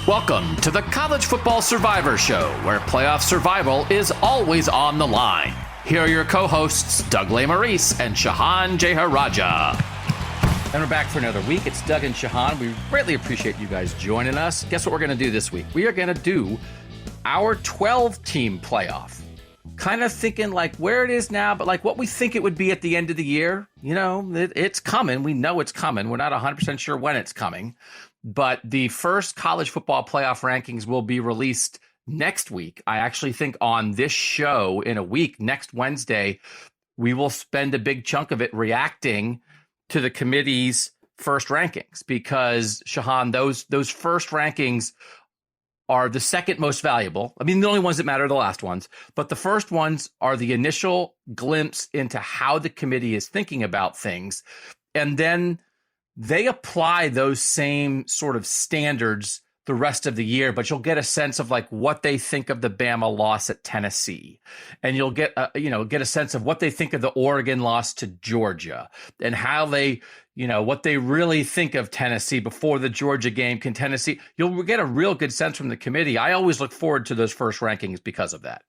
Welcome to the College Football Survivor Show, where playoff survival is always on the line. Here are your co-hosts, Doug Lesmerises and Shehan Jeyarajah. And we're back for another week. It's Doug and Shehan. We greatly appreciate you guys joining us. Guess what we're going to do this week? We are going to do our 12-team playoff. Kind of thinking like where it is now, but like what we think it would be at the end of the year. You know, it's coming. We know it's coming. We're not 100% sure when it's coming. But the first college football playoff rankings will be released next week. I actually think on this show in a week, next Wednesday, we will spend a big chunk of it reacting to the committee's first rankings because, Shehan, those first rankings are the second most valuable. I mean, the only ones that matter are the last ones, but the first ones are the initial glimpse into how the committee is thinking about things. And then they apply those same sort of standards the rest of the year, but you'll get a sense of like what they think of the Bama loss at Tennessee, and you'll get a sense of what they think of the Oregon loss to Georgia, and how they, what they really think of Tennessee before the Georgia game. Can Tennessee? You'll get a real good sense from the committee. I always look forward to those first rankings because of that.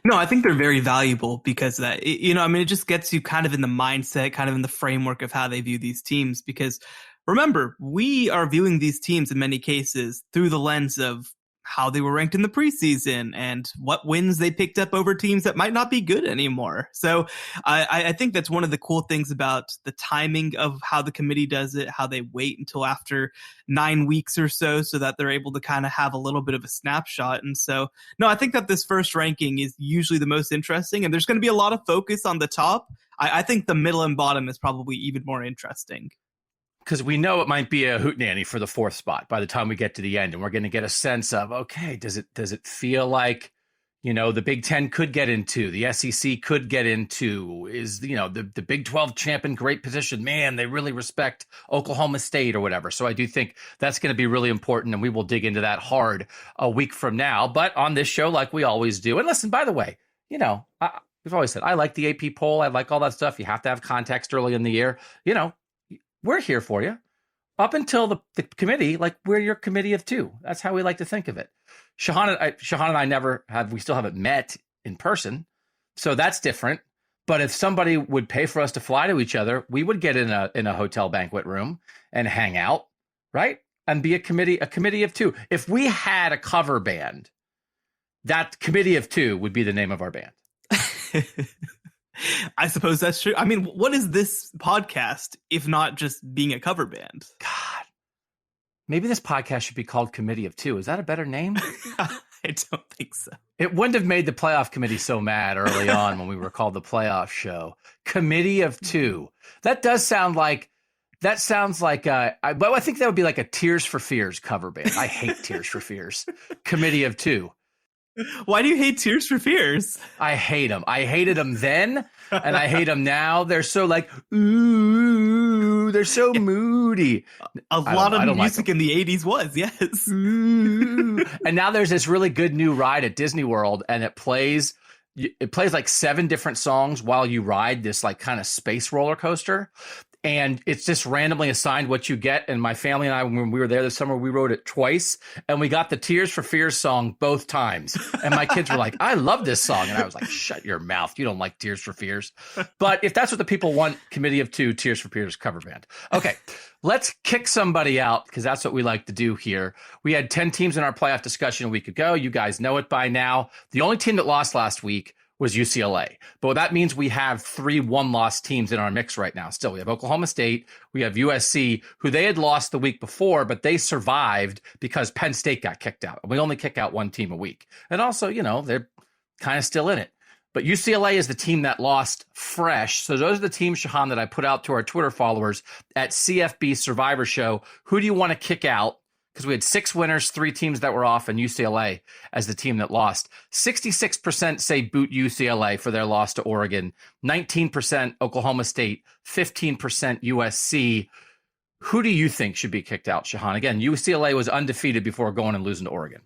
No, I think they're very valuable because of that. It just gets you kind of in the mindset, kind of in the framework of how they view these teams. Because remember, we are viewing these teams in many cases through the lens of how they were ranked in the preseason and what wins they picked up over teams that might not be good anymore. So I think that's one of the cool things about the timing of how the committee does it, how they wait until after 9 weeks or so that they're able to kind of have a little bit of a snapshot. And so, no, I think that this first ranking is usually the most interesting, and there's going to be a lot of focus on the top. I think the middle and bottom is probably even more interesting. Because we know it might be a hootenanny for the fourth spot by the time we get to the end, and we're going to get a sense of, okay, does it feel like, the Big Ten could get into, the SEC could get into, is, the Big 12 champ in great position, man, they really respect Oklahoma State or whatever. So I do think that's going to be really important, and we will dig into that hard a week from now. But on this show, like we always do, and listen, by the way, we've always said, I like the AP poll, I like all that stuff. You have to have context early in the year, We're here for you up until the committee, like we're your committee of two. That's how we like to think of it. Shehan and I we still haven't met in person. So that's different. But if somebody would pay for us to fly to each other, we would get in a hotel banquet room and hang out, right? And be a committee of two. If we had a cover band, that committee of two would be the name of our band. I suppose that's true. I mean, what is this podcast if not just being a cover band? God, maybe this podcast should be called Committee of Two. Is that a better name? I don't think so. It wouldn't have made the playoff committee so mad early on when we were called the playoff show. Committee of Two. That sounds like I think that would be like a Tears for Fears cover band. I hate Tears for Fears. Committee of Two. Why do you hate Tears for Fears? I hate them. I hated them then, and I hate them now. They're so like, ooh, they're so moody. A lot of music in the 80s was, yes. Ooh. And now there's this really good new ride at Disney World, and it plays like 7 different songs while you ride this like kind of space roller coaster. And it's just randomly assigned what you get. And my family and I, when we were there this summer, we rode it twice. And we got the Tears for Fears song both times. And my kids were like, I love this song. And I was like, shut your mouth. You don't like Tears for Fears. But if that's what the people want, Committee of Two, Tears for Fears cover band. Okay, let's kick somebody out because that's what we like to do here. We had 10 teams in our playoff discussion a week ago. You guys know it by now. The only team that lost last week was UCLA. But that means we have 3 one-loss teams in our mix right now. Still, we have Oklahoma State, we have USC, who they had lost the week before, but they survived because Penn State got kicked out. We only kick out one team a week. And also, they're kind of still in it. But UCLA is the team that lost fresh. So those are the teams, Shehan, that I put out to our Twitter followers at CFB Survivor Show. Who do you want to kick out? Because we had 6 winners, 3 teams that were off, and UCLA as the team that lost. 66% say boot UCLA for their loss to Oregon, 19% Oklahoma State, 15% USC. Who do you think should be kicked out, Shehan? Again, UCLA was undefeated before going and losing to Oregon.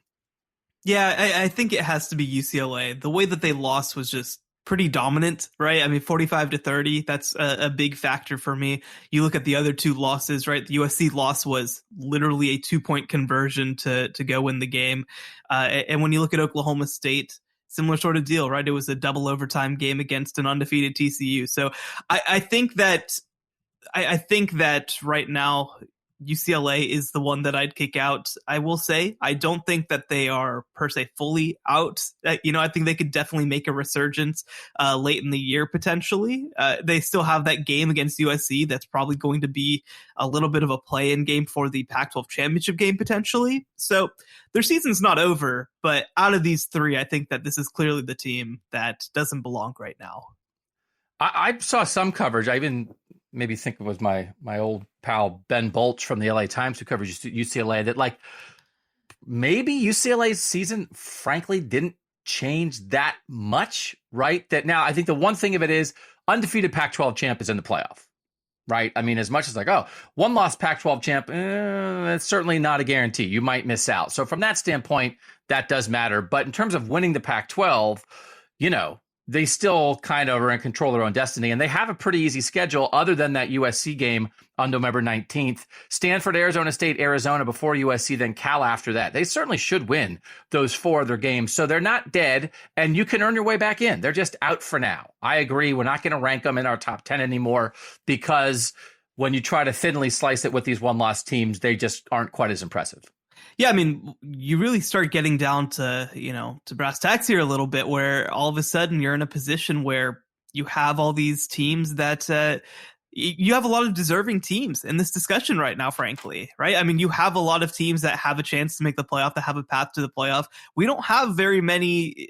Yeah, I think it has to be UCLA. The way that they lost was just pretty dominant, right? I mean, 45-30, that's a big factor for me. You look at the other two losses, right? The USC loss was literally a 2-point conversion to go win the game. And when you look at Oklahoma State, similar sort of deal, right? It was a double overtime game against an undefeated TCU. So I think that right now UCLA is the one that I'd kick out. I will say I don't think that they are per se fully out. I think they could definitely make a resurgence late in the year potentially. They still have that game against USC that's probably going to be a little bit of a play-in game for the Pac-12 championship game potentially. So their season's not over, but out of these three, I think that this is clearly the team that doesn't belong right now. I saw some coverage. I even maybe think it was my old pal Ben Bolch from the LA Times who covers UCLA, that like maybe UCLA's season frankly didn't change that much, right? That now I think the one thing of it is undefeated Pac-12 champ is in the playoff, right? I mean, as much as like, oh, one loss Pac-12 champ, that's certainly not a guarantee. You might miss out. So from that standpoint, that does matter. But in terms of winning the Pac-12, they still kind of are in control of their own destiny, and they have a pretty easy schedule other than that USC game on November 19th. Stanford, Arizona State, Arizona before USC, then Cal after that. They certainly should win those four other games. So they're not dead, and you can earn your way back in. They're just out for now. I agree. We're not going to rank them in our top 10 anymore because when you try to thinly slice it with these one-loss teams, they just aren't quite as impressive. Yeah, I mean, you really start getting down to, to brass tacks here a little bit, where all of a sudden you're in a position where you have all these teams that you have a lot of deserving teams in this discussion right now, frankly, right? I mean, you have a lot of teams that have a chance to make the playoff, that have a path to the playoff. We don't have very many,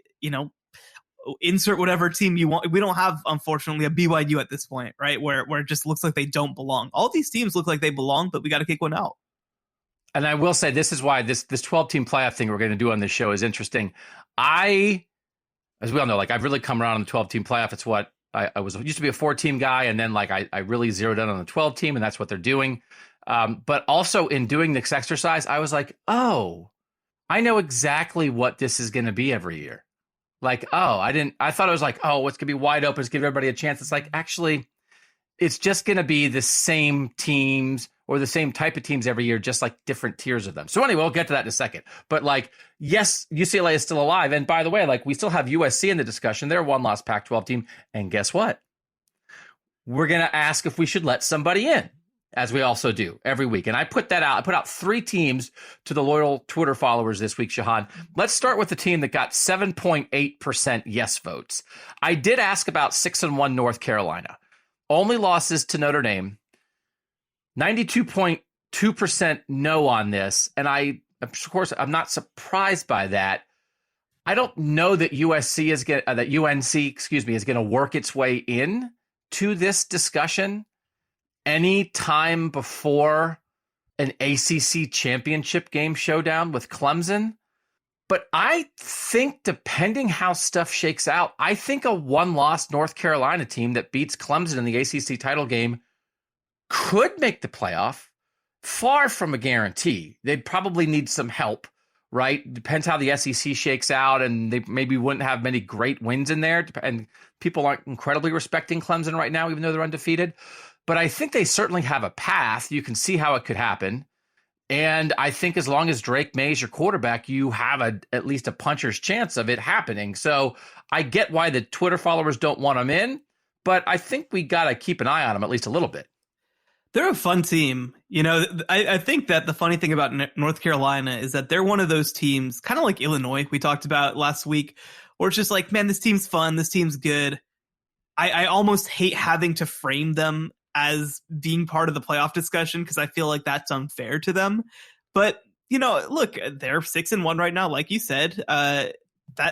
insert whatever team you want. We don't have, unfortunately, a BYU at this point, right? Where it just looks like they don't belong. All these teams look like they belong, but we got to kick one out. And I will say, this is why this 12-team playoff thing we're going to do on this show is interesting. As we all know, like I've really come around on the 12-team playoff. It's what I used to be a 4-team guy, and then like I really zeroed in on the 12-team, and that's what they're doing. But also in doing this exercise, I was like, oh, I know exactly what this is going to be every year. Like, I thought it was like, oh, it's going to be wide open. Let's give everybody a chance. It's like, actually, it's just going to be the same teams or the same type of teams every year, just like different tiers of them. So anyway, we'll get to that in a second. But like, yes, UCLA is still alive. And by the way, like we still have USC in the discussion. They're a one-loss Pac-12 team. And guess what? We're going to ask if we should let somebody in, as we also do every week. And I put that out. I put out 3 teams to the loyal Twitter followers this week, Shehan. Let's start with the team that got 7.8% yes votes. I did ask about 6-1 North Carolina. Only losses to Notre Dame. 92.2% no on this. And of course, I'm not surprised by that. I don't know that UNC is going to work its way in to this discussion any time before an ACC championship game showdown with Clemson. But I think depending how stuff shakes out, I think a one-loss North Carolina team that beats Clemson in the ACC title game could make the playoff. Far from a guarantee. They'd probably need some help, right? Depends how the SEC shakes out, and they maybe wouldn't have many great wins in there. And people aren't incredibly respecting Clemson right now, even though they're undefeated. But I think they certainly have a path. You can see how it could happen. And I think as long as Drake May is your quarterback, you have at least a puncher's chance of it happening. So I get why the Twitter followers don't want them in, but I think we got to keep an eye on them at least a little bit. They're a fun team. I think that the funny thing about North Carolina is that they're one of those teams, kind of like Illinois we talked about last week, where it's just like, man, this team's fun. This team's good. I almost hate having to frame them as being part of the playoff discussion because I feel like that's unfair to them. But, look, they're 6-1 right now. Like you said, that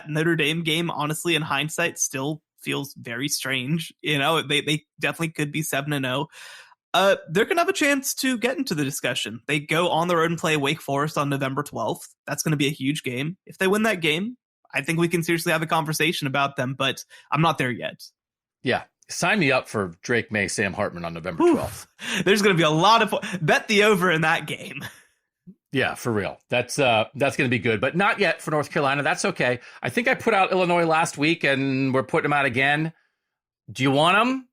Notre Dame game, honestly, in hindsight, still feels very strange. They definitely could be 7-0. They're going to have a chance to get into the discussion. They go on the road and play Wake Forest on November 12th. That's going to be a huge game. If they win that game, I think we can seriously have a conversation about them, but I'm not there yet. Yeah. Sign me up for Drake May, Sam Hartman on November 12th. There's going to be a lot of bet the over in that game. Yeah, for real. That's going to be good, but not yet for North Carolina. That's okay. I think I put out Illinois last week, and we're putting them out again. Do you want them?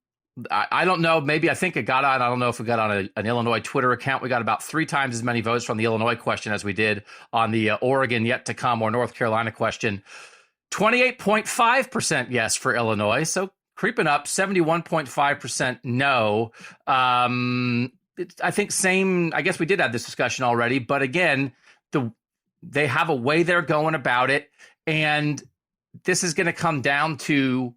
I don't know. Maybe I think it got on. I don't know if we got on an Illinois Twitter account. We got about 3 times as many votes from the Illinois question as we did on the Oregon yet to come or North Carolina question. 28.5% yes for Illinois. So creeping up, 71.5% no. I think same. I guess we did have this discussion already, but again, they have a way they're going about it, and this is going to come down to,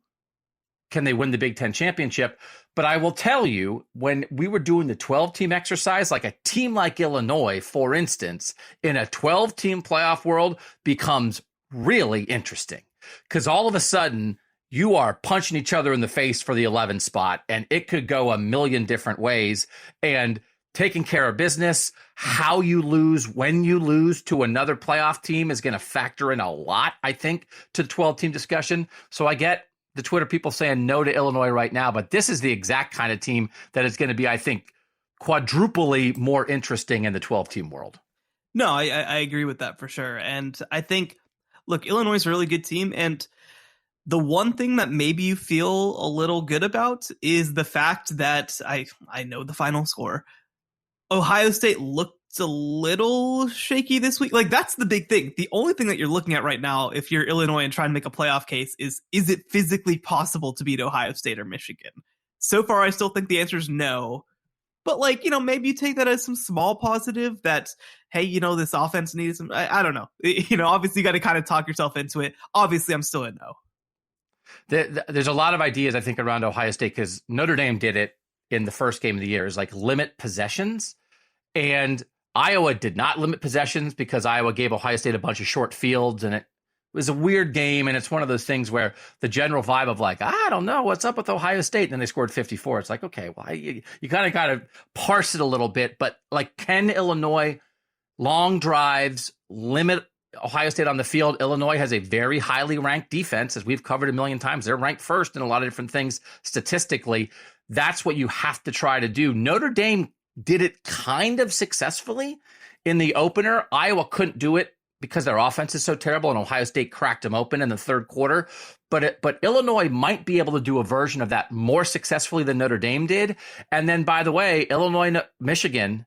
can they win the Big Ten championship? But I will tell you, when we were doing the 12-team exercise, like a team like Illinois, for instance, in a 12-team playoff world becomes really interesting, because all of a sudden you are punching each other in the face for the 11 spot, and it could go a million different ways. And taking care of business, how you lose, when you lose to another playoff team is going to factor in a lot, I think, to the 12-team discussion. So I get the Twitter people saying no to Illinois right now, but this is the exact kind of team that is going to be, I think, quadruply more interesting in the 12-team world. No, I agree with that for sure. And I think, look, Illinois is a really good team. And the one thing that maybe you feel a little good about is the fact that I know the final score. Ohio State looked a little shaky this week. Like, that's the big thing. The only thing that you're looking at right now, if you're Illinois and trying to make a playoff case, is it physically possible to beat Ohio State or Michigan? So far, I still think the answer is no. But, like, maybe you take that as some small positive that, hey, this offense needs some, I don't know. Obviously you got to kind of talk yourself into it. Obviously, I'm still a no. There's a lot of ideas, I think, around Ohio State, because Notre Dame did it in the first game of the year, is like limit possessions. And Iowa did not limit possessions because Iowa gave Ohio State a bunch of short fields, and it was a weird game. And it's one of those things where the general vibe of like, I don't know what's up with Ohio State. And then they scored 54. It's like, okay, well, you kind of parse it a little bit, but like, can Illinois long drives limit Ohio State on the field? Illinois has a very highly ranked defense, as we've covered a million times. They're ranked first in a lot of different things statistically. That's what you have to try to do. Notre Dame did it kind of successfully in the opener. Iowa couldn't do it because their offense is so terrible, and Ohio State cracked them open in the third quarter. But Illinois might be able to do a version of that more successfully than Notre Dame did. And then, by the way, Illinois, Michigan,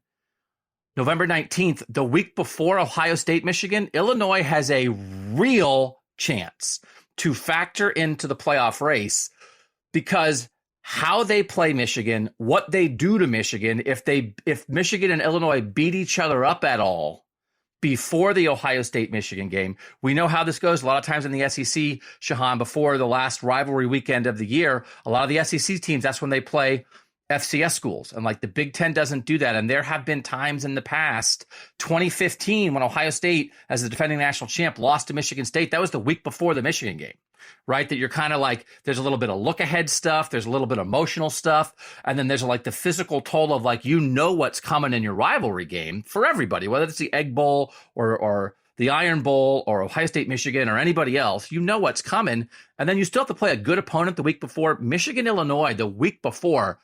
November 19th, the week before Ohio State, Michigan, Illinois has a real chance to factor into the playoff race, because how they play Michigan, what they do to Michigan, if Michigan and Illinois beat each other up at all before the Ohio State-Michigan game, we know how this goes. A lot of times in the SEC, Shehan, before the last rivalry weekend of the year, a lot of the SEC teams, that's when they play FCS schools. And like the Big Ten doesn't do that. And there have been times in the past, 2015, when Ohio State, as the defending national champ, lost to Michigan State. That was the week before the Michigan game, right? That you're kind of like, there's a little bit of look ahead stuff. There's a little bit of emotional stuff. And then there's like the physical toll of like, what's coming in your rivalry game for everybody, whether it's the Egg Bowl or the Iron Bowl or Ohio State, Michigan, or anybody else, what's coming. And then you still have to play a good opponent the week before. Michigan, Illinois, the week before.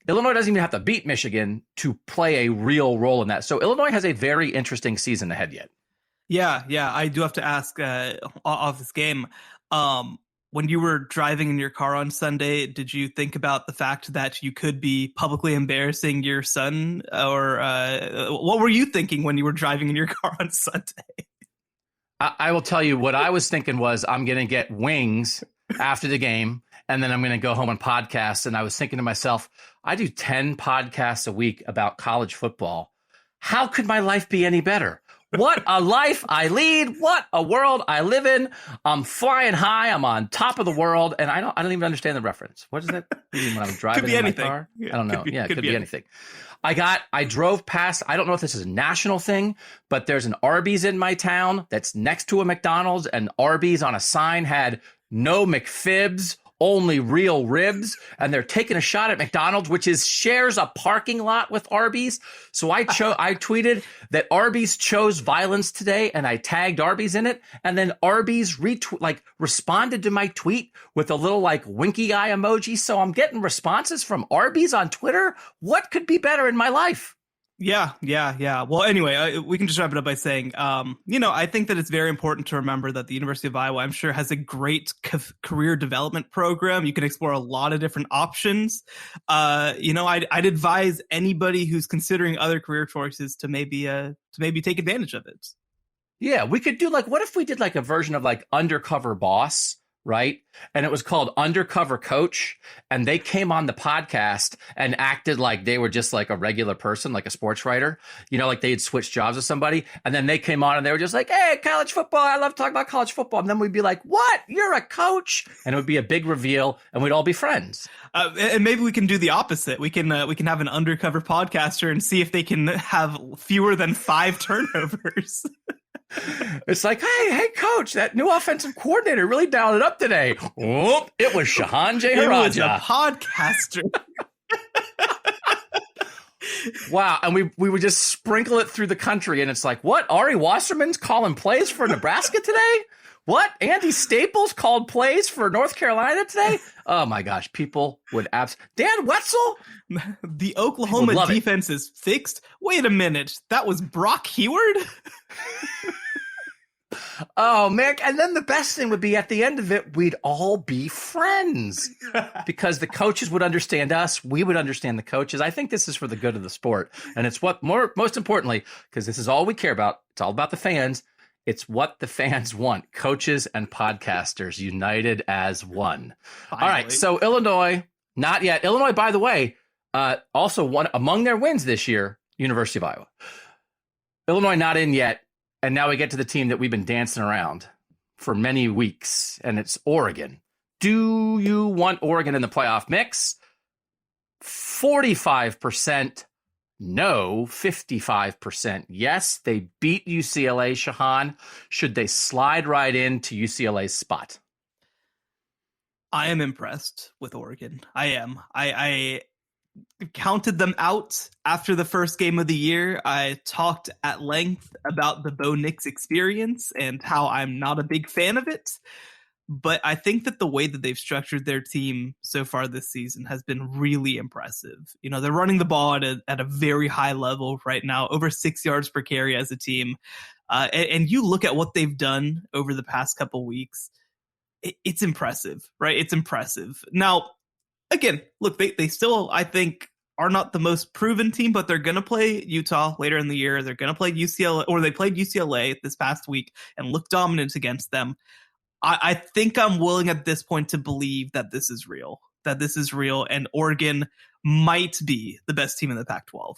Illinois doesn't even have to beat Michigan to play a real role in that. So Illinois has a very interesting season ahead yet. Yeah. I do have to ask off this game. When you were driving in your car on Sunday, did you think about the fact that you could be publicly embarrassing your son? Or what were you thinking when you were driving in your car on Sunday? I will tell you what I was thinking was, I'm going to get wings after the game, and then I'm going to go home and podcast. And I was thinking to myself, I do 10 podcasts a week about college football. How could my life be any better? What a life I lead. What a world I live in. I'm flying high. I'm on top of the world. And I don't even understand the reference. What does that mean when I'm driving in my car? I don't know. It could be anything. I drove past, I don't know if this is a national thing, but there's an Arby's in my town that's next to a McDonald's, and Arby's on a sign had no McFibs, only real ribs, and they're taking a shot at McDonald's, which shares a parking lot with Arby's. So I tweeted that Arby's chose violence today, and I tagged Arby's in it, and then Arby's responded to my tweet with a little winky eye emoji. So I'm getting responses from Arby's on Twitter. What could be better in my life? Yeah. Well, anyway, we can just wrap it up by saying, I think that it's very important to remember that the University of Iowa, I'm sure, has a great career development program. You can explore a lot of different options. I'd advise anybody who's considering other career choices to maybe take advantage of it. Yeah, we could do what if we did a version of Undercover Boss, right? And it was called Undercover Coach. And they came on the podcast and acted like they were just a regular person, like a sports writer, they had switched jobs with somebody. And then they came on and they were just like, hey, college football. I love talking about college football. And then we'd be like, what? You're a coach? And it would be a big reveal and we'd all be friends. And maybe we can do the opposite. We can have an undercover podcaster and see if they can have fewer than 5 turnovers. It's hey, coach, that new offensive coordinator really dialed it up today. Oh, it was Shehan Jeyarajah. It was a podcaster. Wow. And we would just sprinkle it through the country. And it's what? Ari Wasserman's calling plays for Nebraska today? What? Andy Staples called plays for North Carolina today? Oh, my gosh. People would Dan Wetzel? The Oklahoma defense is fixed? Wait a minute. That was Brock Heward? Oh, man. And then the best thing would be at the end of it, we'd all be friends because the coaches would understand us. We would understand the coaches. I think this is for the good of the sport. And it's most importantly, because this is all we care about. It's all about the fans. It's what the fans want. Coaches and podcasters united as one. Finally. All right. So Illinois, not yet. Illinois, by the way, also one among their wins this year, University of Iowa. Illinois not in yet. And now we get to the team that we've been dancing around for many weeks, and it's Oregon. Do you want Oregon in the playoff mix? 45% no, 55% yes. They beat UCLA, Shehan. Should they slide right into UCLA's spot? I am impressed with Oregon. I am. I counted them out after the first game of the year. I talked at length about the Bo Nix experience and how I'm not a big fan of it. But I think that the way that they've structured their team so far this season has been really impressive. They're running the ball at a very high level right now, over 6 yards per carry as a team. And you look at what they've done over the past couple weeks, it's impressive, right? It's impressive. Now, again, look, they still, I think, are not the most proven team, but they're going to play Utah later in the year. They're going to play UCLA, or they played UCLA this past week and looked dominant against them. I think I'm willing at this point to believe that this is real, and Oregon might be the best team in the Pac-12.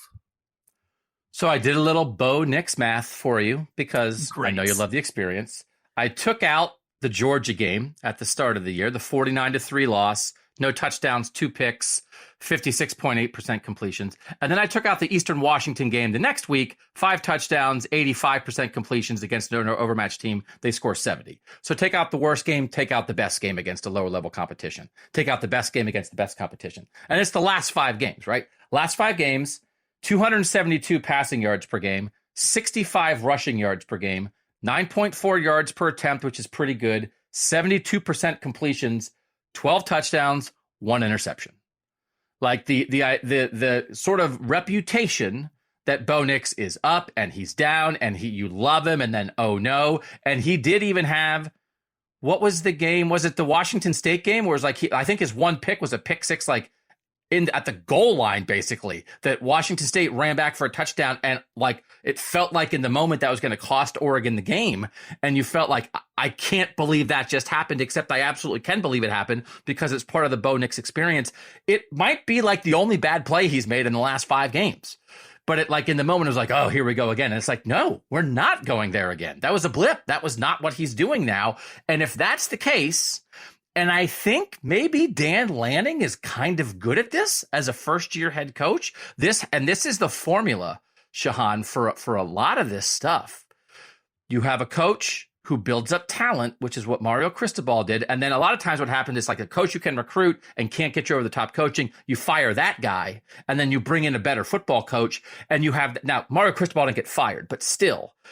So I did a little Bo Nix math for you because Great. I know you love the experience. I took out the Georgia game at the start of the year, the 49-3 loss. No touchdowns, 2 picks, 56.8% completions. And then I took out the Eastern Washington game the next week, 5 touchdowns, 85% completions against an overmatched team. They score 70. So take out the worst game, take out the best game against a lower level competition. Take out the best game against the best competition. And it's the last 5 games, right? Last 5 games, 272 passing yards per game, 65 rushing yards per game, 9.4 yards per attempt, which is pretty good, 72% completions, 12 touchdowns, 1 interception. The sort of reputation that Bo Nix is up and he's down and you love him and then oh no. And he did even have, what was the game? Was it the Washington State game where it's I think his 1 pick was a pick 6 at the goal line, basically, that Washington State ran back for a touchdown. And it felt like in the moment that was going to cost Oregon the game. And you felt like, I can't believe that just happened, except I absolutely can believe it happened because it's part of the Bo Nix experience. It might be the only bad play he's made in the last 5 games. But it in the moment, it was oh, here we go again. And it's no, we're not going there again. That was a blip. That was not what he's doing now. And if that's the case, and I think maybe Dan Lanning is kind of good at this as a first-year head coach. This is the formula, Shehan, for a lot of this stuff. You have a coach who builds up talent, which is what Mario Cristobal did. And then a lot of times what happens is a coach you can recruit and can't get you over the top coaching. You fire that guy, and then you bring in a better football coach. And you have – now, Mario Cristobal didn't get fired, but still –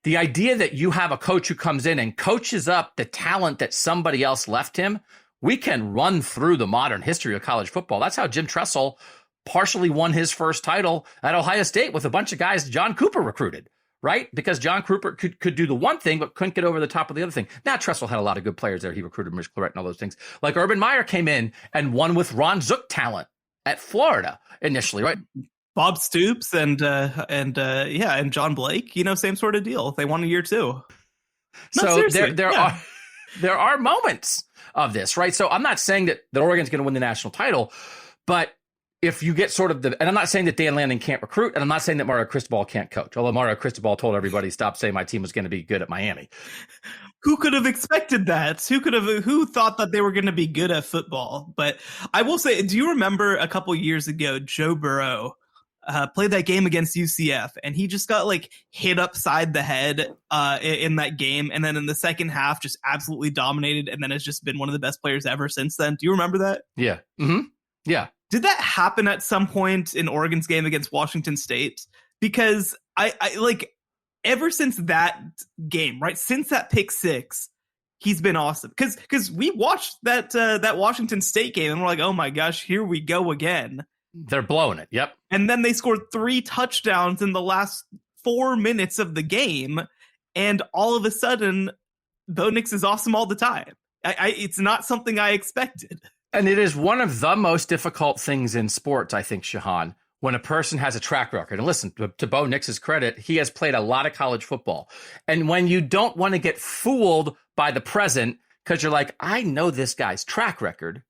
the idea that you have a coach who comes in and coaches up the talent that somebody else left him, we can run through the modern history of college football. That's how Jim Tressel partially won his first title at Ohio State with a bunch of guys John Cooper recruited, right? Because John Cooper could do the one thing, but couldn't get over the top of the other thing. Now, Tressel had a lot of good players there. He recruited Mitch Clarett and all those things. Like Urban Meyer came in and won with Ron Zook talent at Florida initially, right? Bob Stoops and John Blake, same sort of deal. They won a year too. So there are moments of this, right? So I'm not saying that Oregon's going to win the national title, but if you get sort of and I'm not saying that Dan Lanning can't recruit, and I'm not saying that Mario Cristobal can't coach, although Mario Cristobal told everybody, stop saying my team was going to be good at Miami. Who could have expected that? Who thought that they were going to be good at football? But I will say, do you remember a couple years ago, Joe Burrow played that game against UCF, and he just got hit upside the head in that game, and then in the second half just absolutely dominated, and then has just been one of the best players ever since then. Do you remember that? Yeah. Mm-hmm. Yeah. Did that happen at some point in Oregon's game against Washington State? Because I ever since that game, right, since that pick six, he's been awesome. Because we watched that Washington State game, and we're like, oh my gosh, here we go again. They're blowing it. Yep. And then they scored 3 touchdowns in the last 4 minutes of the game, and all of a sudden, Bo Nix is awesome all the time. It's not something I expected. And it is one of the most difficult things in sports, I think, Shehan, when a person has a track record. And listen, to Bo Nix's credit, he has played a lot of college football. And when you don't want to get fooled by the present, because you're like, I know this guy's track record,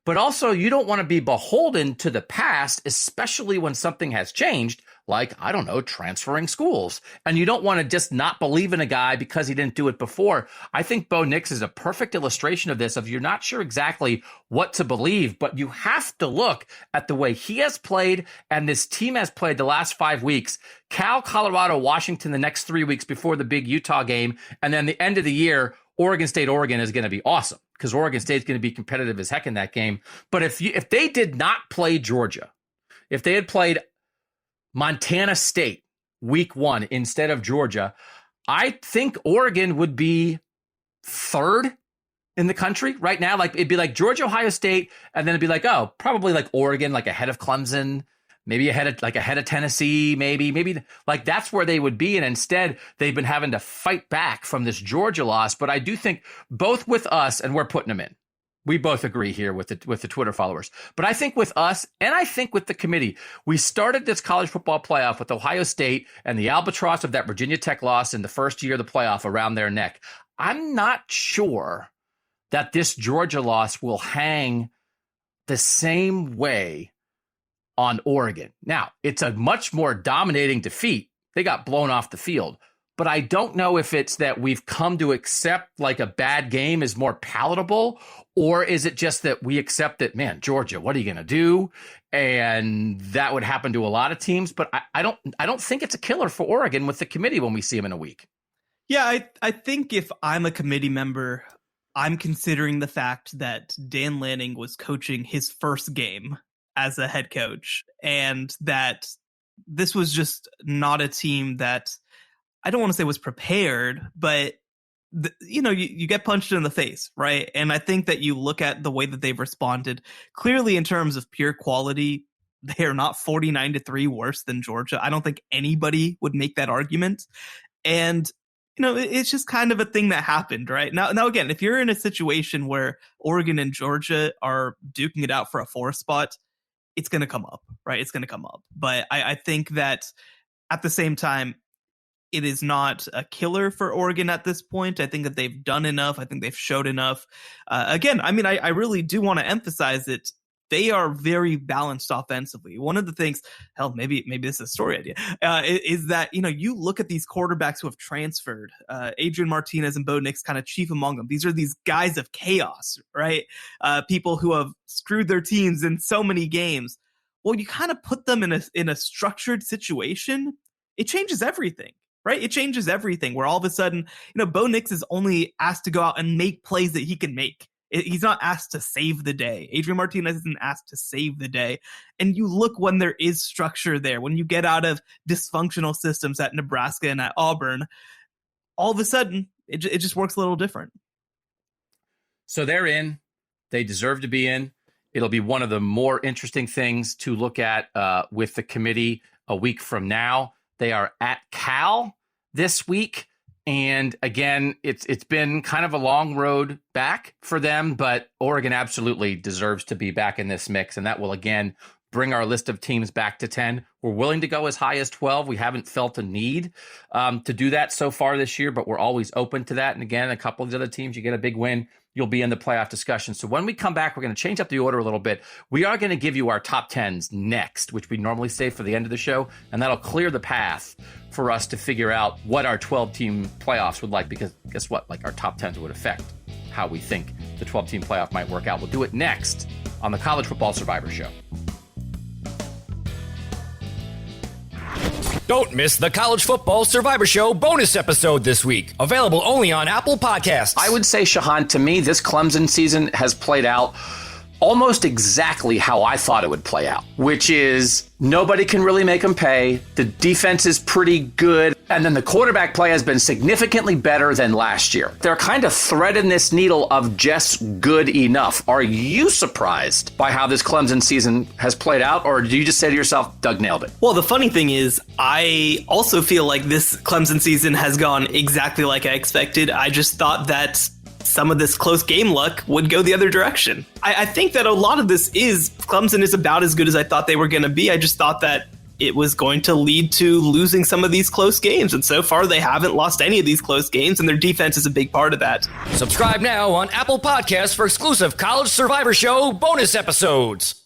but also you don't want to be beholden to the past, especially when something has changed, like, I don't know, transferring schools. And you don't want to just not believe in a guy because he didn't do it before. I think Bo Nix is a perfect illustration of this, of you're not sure exactly what to believe, but you have to look at the way he has played and this team has played the last 5 weeks. Cal, Colorado, Washington the next 3 weeks before the big Utah game. And then the end of the year, Oregon State, Oregon is going to be awesome because Oregon State's going to be competitive as heck in that game. But if they did not play Georgia, if they had played Montana State week 1 instead of Georgia, I think Oregon would be 3rd in the country right now. Like it'd be like Georgia, Ohio State, and then it'd be like, oh, probably like Oregon, like ahead of Clemson, maybe ahead of Tennessee, maybe like that's where they would be. And instead they've been having to fight back from this Georgia loss. But I do think both with us, and we're putting them in, we both agree here with the Twitter followers. But I think with us, and I think with the committee, we started this college football playoff with Ohio State and the albatross of that Virginia Tech loss in the first year of the playoff around their neck. I'm not sure that this Georgia loss will hang the same way on Oregon. Now, it's a much more dominating defeat. They got blown off the field. But I don't know if it's that we've come to accept like a bad game is more palatable, or is it just that we accept that, man, Georgia, what are you going to do? And that would happen to a lot of teams. But I don't think it's a killer for Oregon with the committee when we see them in a week. Yeah, I think if I'm a committee member, I'm considering the fact that Dan Lanning was coaching his first game as a head coach, and that this was just not a team that, I don't want to say was prepared, but you get punched in the face, right? And I think that you look at the way that they've responded, clearly in terms of pure quality, they are not 49-3 worse than Georgia. I don't think anybody would make that argument. And it's just kind of a thing that happened, right? Now again, if you're in a situation where Oregon and Georgia are duking it out for a 4 spot, it's going to come up, right? It's going to come up. But I think that at the same time, it is not a killer for Oregon at this point. I think that they've done enough. I think they've showed enough. Again, I mean, I really do want to emphasize that they are very balanced offensively. One of the things, hell, maybe this is a story idea, is that, you look at these quarterbacks who have transferred, Adrian Martinez and Bo Nix kind of chief among them. These are these guys of chaos, right? People who have screwed their teams in so many games. Well, you kind of put them in a structured situation. It changes everything. Right? It changes everything where all of a sudden, Bo Nix is only asked to go out and make plays that he can make. He's not asked to save the day. Adrian Martinez isn't asked to save the day. And you look when there is structure there, when you get out of dysfunctional systems at Nebraska and at Auburn, all of a sudden, it just works a little different. So they're in. They deserve to be in. It'll be one of the more interesting things to look at with the committee a week from now. They are at Cal this week. And again, it's been kind of a long road back for them, but Oregon absolutely deserves to be back in this mix. And that will, again, bring our list of teams back to 10. We're willing to go as high as 12. We haven't felt a need to do that so far this year, but we're always open to that. And again, a couple of the other teams, you get a big win, you'll be in the playoff discussion. So when we come back, we're going to change up the order a little bit. We are going to give you our top 10s next, which we normally save for the end of the show. And that'll clear the path for us to figure out what our 12-team playoffs would like, because guess what? Like, our top 10s would affect how we think the 12-team playoff might work out. We'll do it next on the College Football Survivor Show. Don't miss the College Football Survivor Show bonus episode this week. Available only on Apple Podcasts. I would say, Shehan, to me, this Clemson season has played out almost exactly how I thought it would play out, which is nobody can really make them pay. The defense is pretty good. And then the quarterback play has been significantly better than last year. They're kind of threading this needle of just good enough. Are you surprised by how this Clemson season has played out? Or do you just say to yourself, Doug nailed it? Well, the funny thing is, I also feel like this Clemson season has gone exactly like I expected. I just thought that some of this close game luck would go the other direction. I think that a lot of this is Clemson is about as good as I thought they were going to be. I just thought that it was going to lead to losing some of these close games. And so far, they haven't lost any of these close games, and their defense is a big part of that. Subscribe now on Apple Podcasts for exclusive College Survivor Show bonus episodes.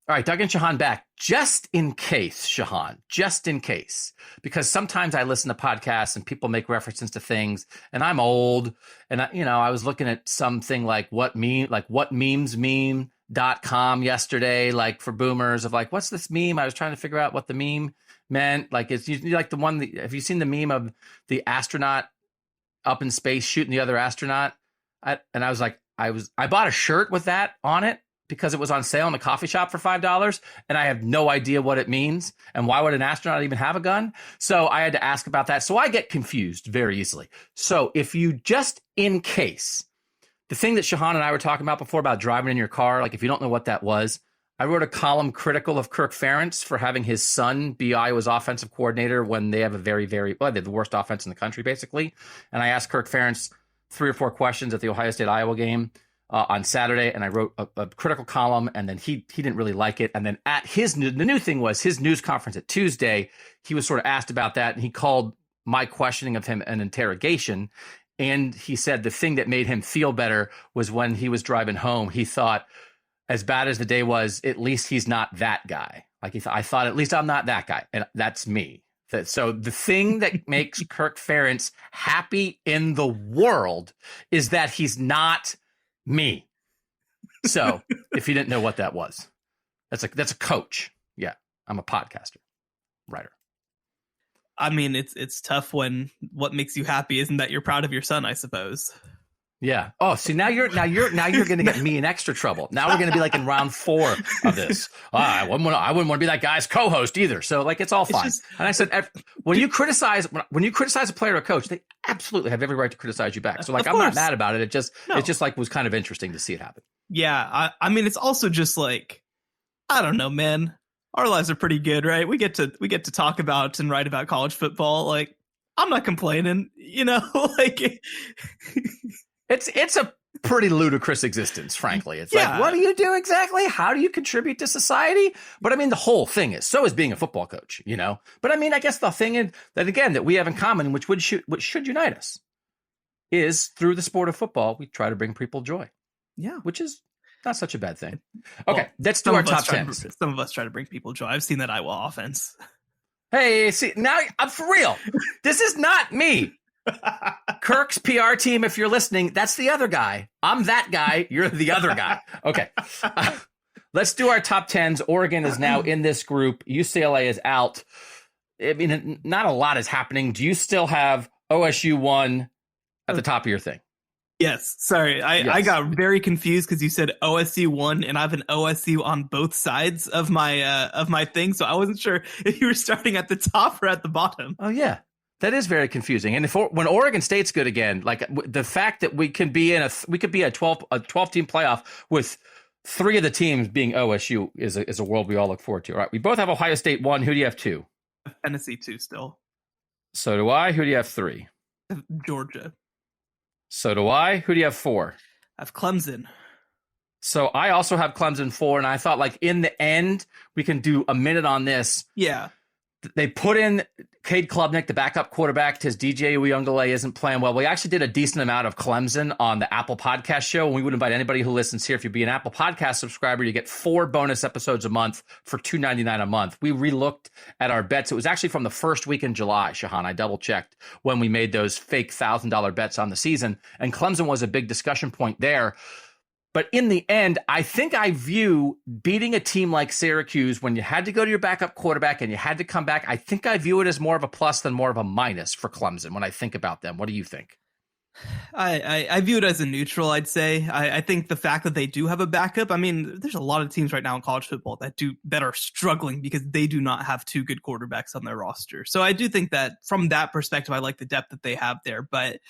All right, Doug and Shehan back. Just in case, Shehan, just in case, because sometimes I listen to podcasts and people make references to things, and I'm old, and I was looking at something like whatmemesmeme.com yesterday, like for boomers, of like, what's this meme? I was trying to figure out what the meme meant. Like, it's usually like the one. Have you seen the meme of the astronaut up in space shooting the other astronaut? I bought a shirt with that on it, because it was on sale in a coffee shop for $5, and I have no idea what it means. And why would an astronaut even have a gun? So I had to ask about that. So I get confused very easily. So if you just in case, the thing that Shehan and I were talking about before about driving in your car, like if you don't know what that was, I wrote a column critical of Kirk Ferentz for having his son be Iowa's offensive coordinator when they have a they have the worst offense in the country, basically. And I asked Kirk Ferentz 3 or 4 questions at the Ohio State-Iowa game on Saturday, and I wrote a critical column, and then he didn't really like it. And then at the new thing was his news conference at Tuesday, he was sort of asked about that, and he called my questioning of him an interrogation. And he said the thing that made him feel better was when he was driving home, he thought, as bad as the day was, at least he's not that guy. Like I thought, at least I'm not that guy, and that's me. So the thing that makes Kirk Ferentz happy in the world is that he's not me. So if you didn't know what that was, that's a coach. Yeah, I'm a podcaster, writer. I mean, it's tough when what makes you happy isn't that you're proud of your son, I suppose. Yeah. Oh, see, now you're going to get me in extra trouble. Now we're going to be like in round 4 of this. I wouldn't want to be that guy's co-host either. So like, it's all fine. And I said, when you criticize a player or a coach, they absolutely have every right to criticize you back. So like, I'm not mad about it. It just like was kind of interesting to see it happen. Yeah. I mean, it's also just like, I don't know, man. Our lives are pretty good, right? We get to talk about and write about college football. Like, I'm not complaining, like. It's a pretty ludicrous existence, frankly. It's like, what do you do exactly? How do you contribute to society? But I mean, the whole thing is, so is being a football coach, But I mean, I guess the thing is that, again, that we have in common, which should unite us, is through the sport of football, we try to bring people joy. Yeah. Which is not such a bad thing. Okay, well, let's do our top 10. Some of us try to bring people joy. I've seen that Iowa offense. Hey, see, now I'm for real. This is not me. Kirk's PR team, if you're listening, that's the other guy. I'm that guy. You're the other guy. Okay. Let's do our top 10s. Oregon is now in this group. UCLA is out. I mean, not a lot is happening. Do you still have OSU 1 at the top of your thing? Yes. Sorry. I got very confused because you said OSU 1, and I have an OSU on both sides of my thing. So I wasn't sure if you were starting at the top or at the bottom. Oh, yeah. That is very confusing. And when Oregon State's good again, like the fact that we could be a 12 team playoff with 3 of the teams being OSU is a world we all look forward to. All right, we both have Ohio State 1. Who do you have 2? Tennessee 2 still. So do I. Who do you have 3? Georgia. So do I. Who do you have 4? I have Clemson. So I also have Clemson 4, and I thought, like, in the end, we can do a minute on this. Yeah. They put in Cade Klubnik, the backup quarterback, because DJ Uyunglele isn't playing well. We actually did a decent amount of Clemson on the Apple Podcast show, and we would invite anybody who listens here. If you be an Apple Podcast subscriber, you get 4 bonus episodes a month for $2.99 a month. We relooked at our bets. It was actually from the first week in July, Shehan. I double-checked when we made those fake $1,000 bets on the season, and Clemson was a big discussion point there. But in the end, I think I view beating a team like Syracuse when you had to go to your backup quarterback and you had to come back, I think I view it as more of a plus than more of a minus for Clemson when I think about them. What do you think? I view it as a neutral, I'd say. I think the fact that they do have a backup, I mean, there's a lot of teams right now in college football that are struggling because they do not have 2 good quarterbacks on their roster. So I do think that from that perspective, I like the depth that they have there. But,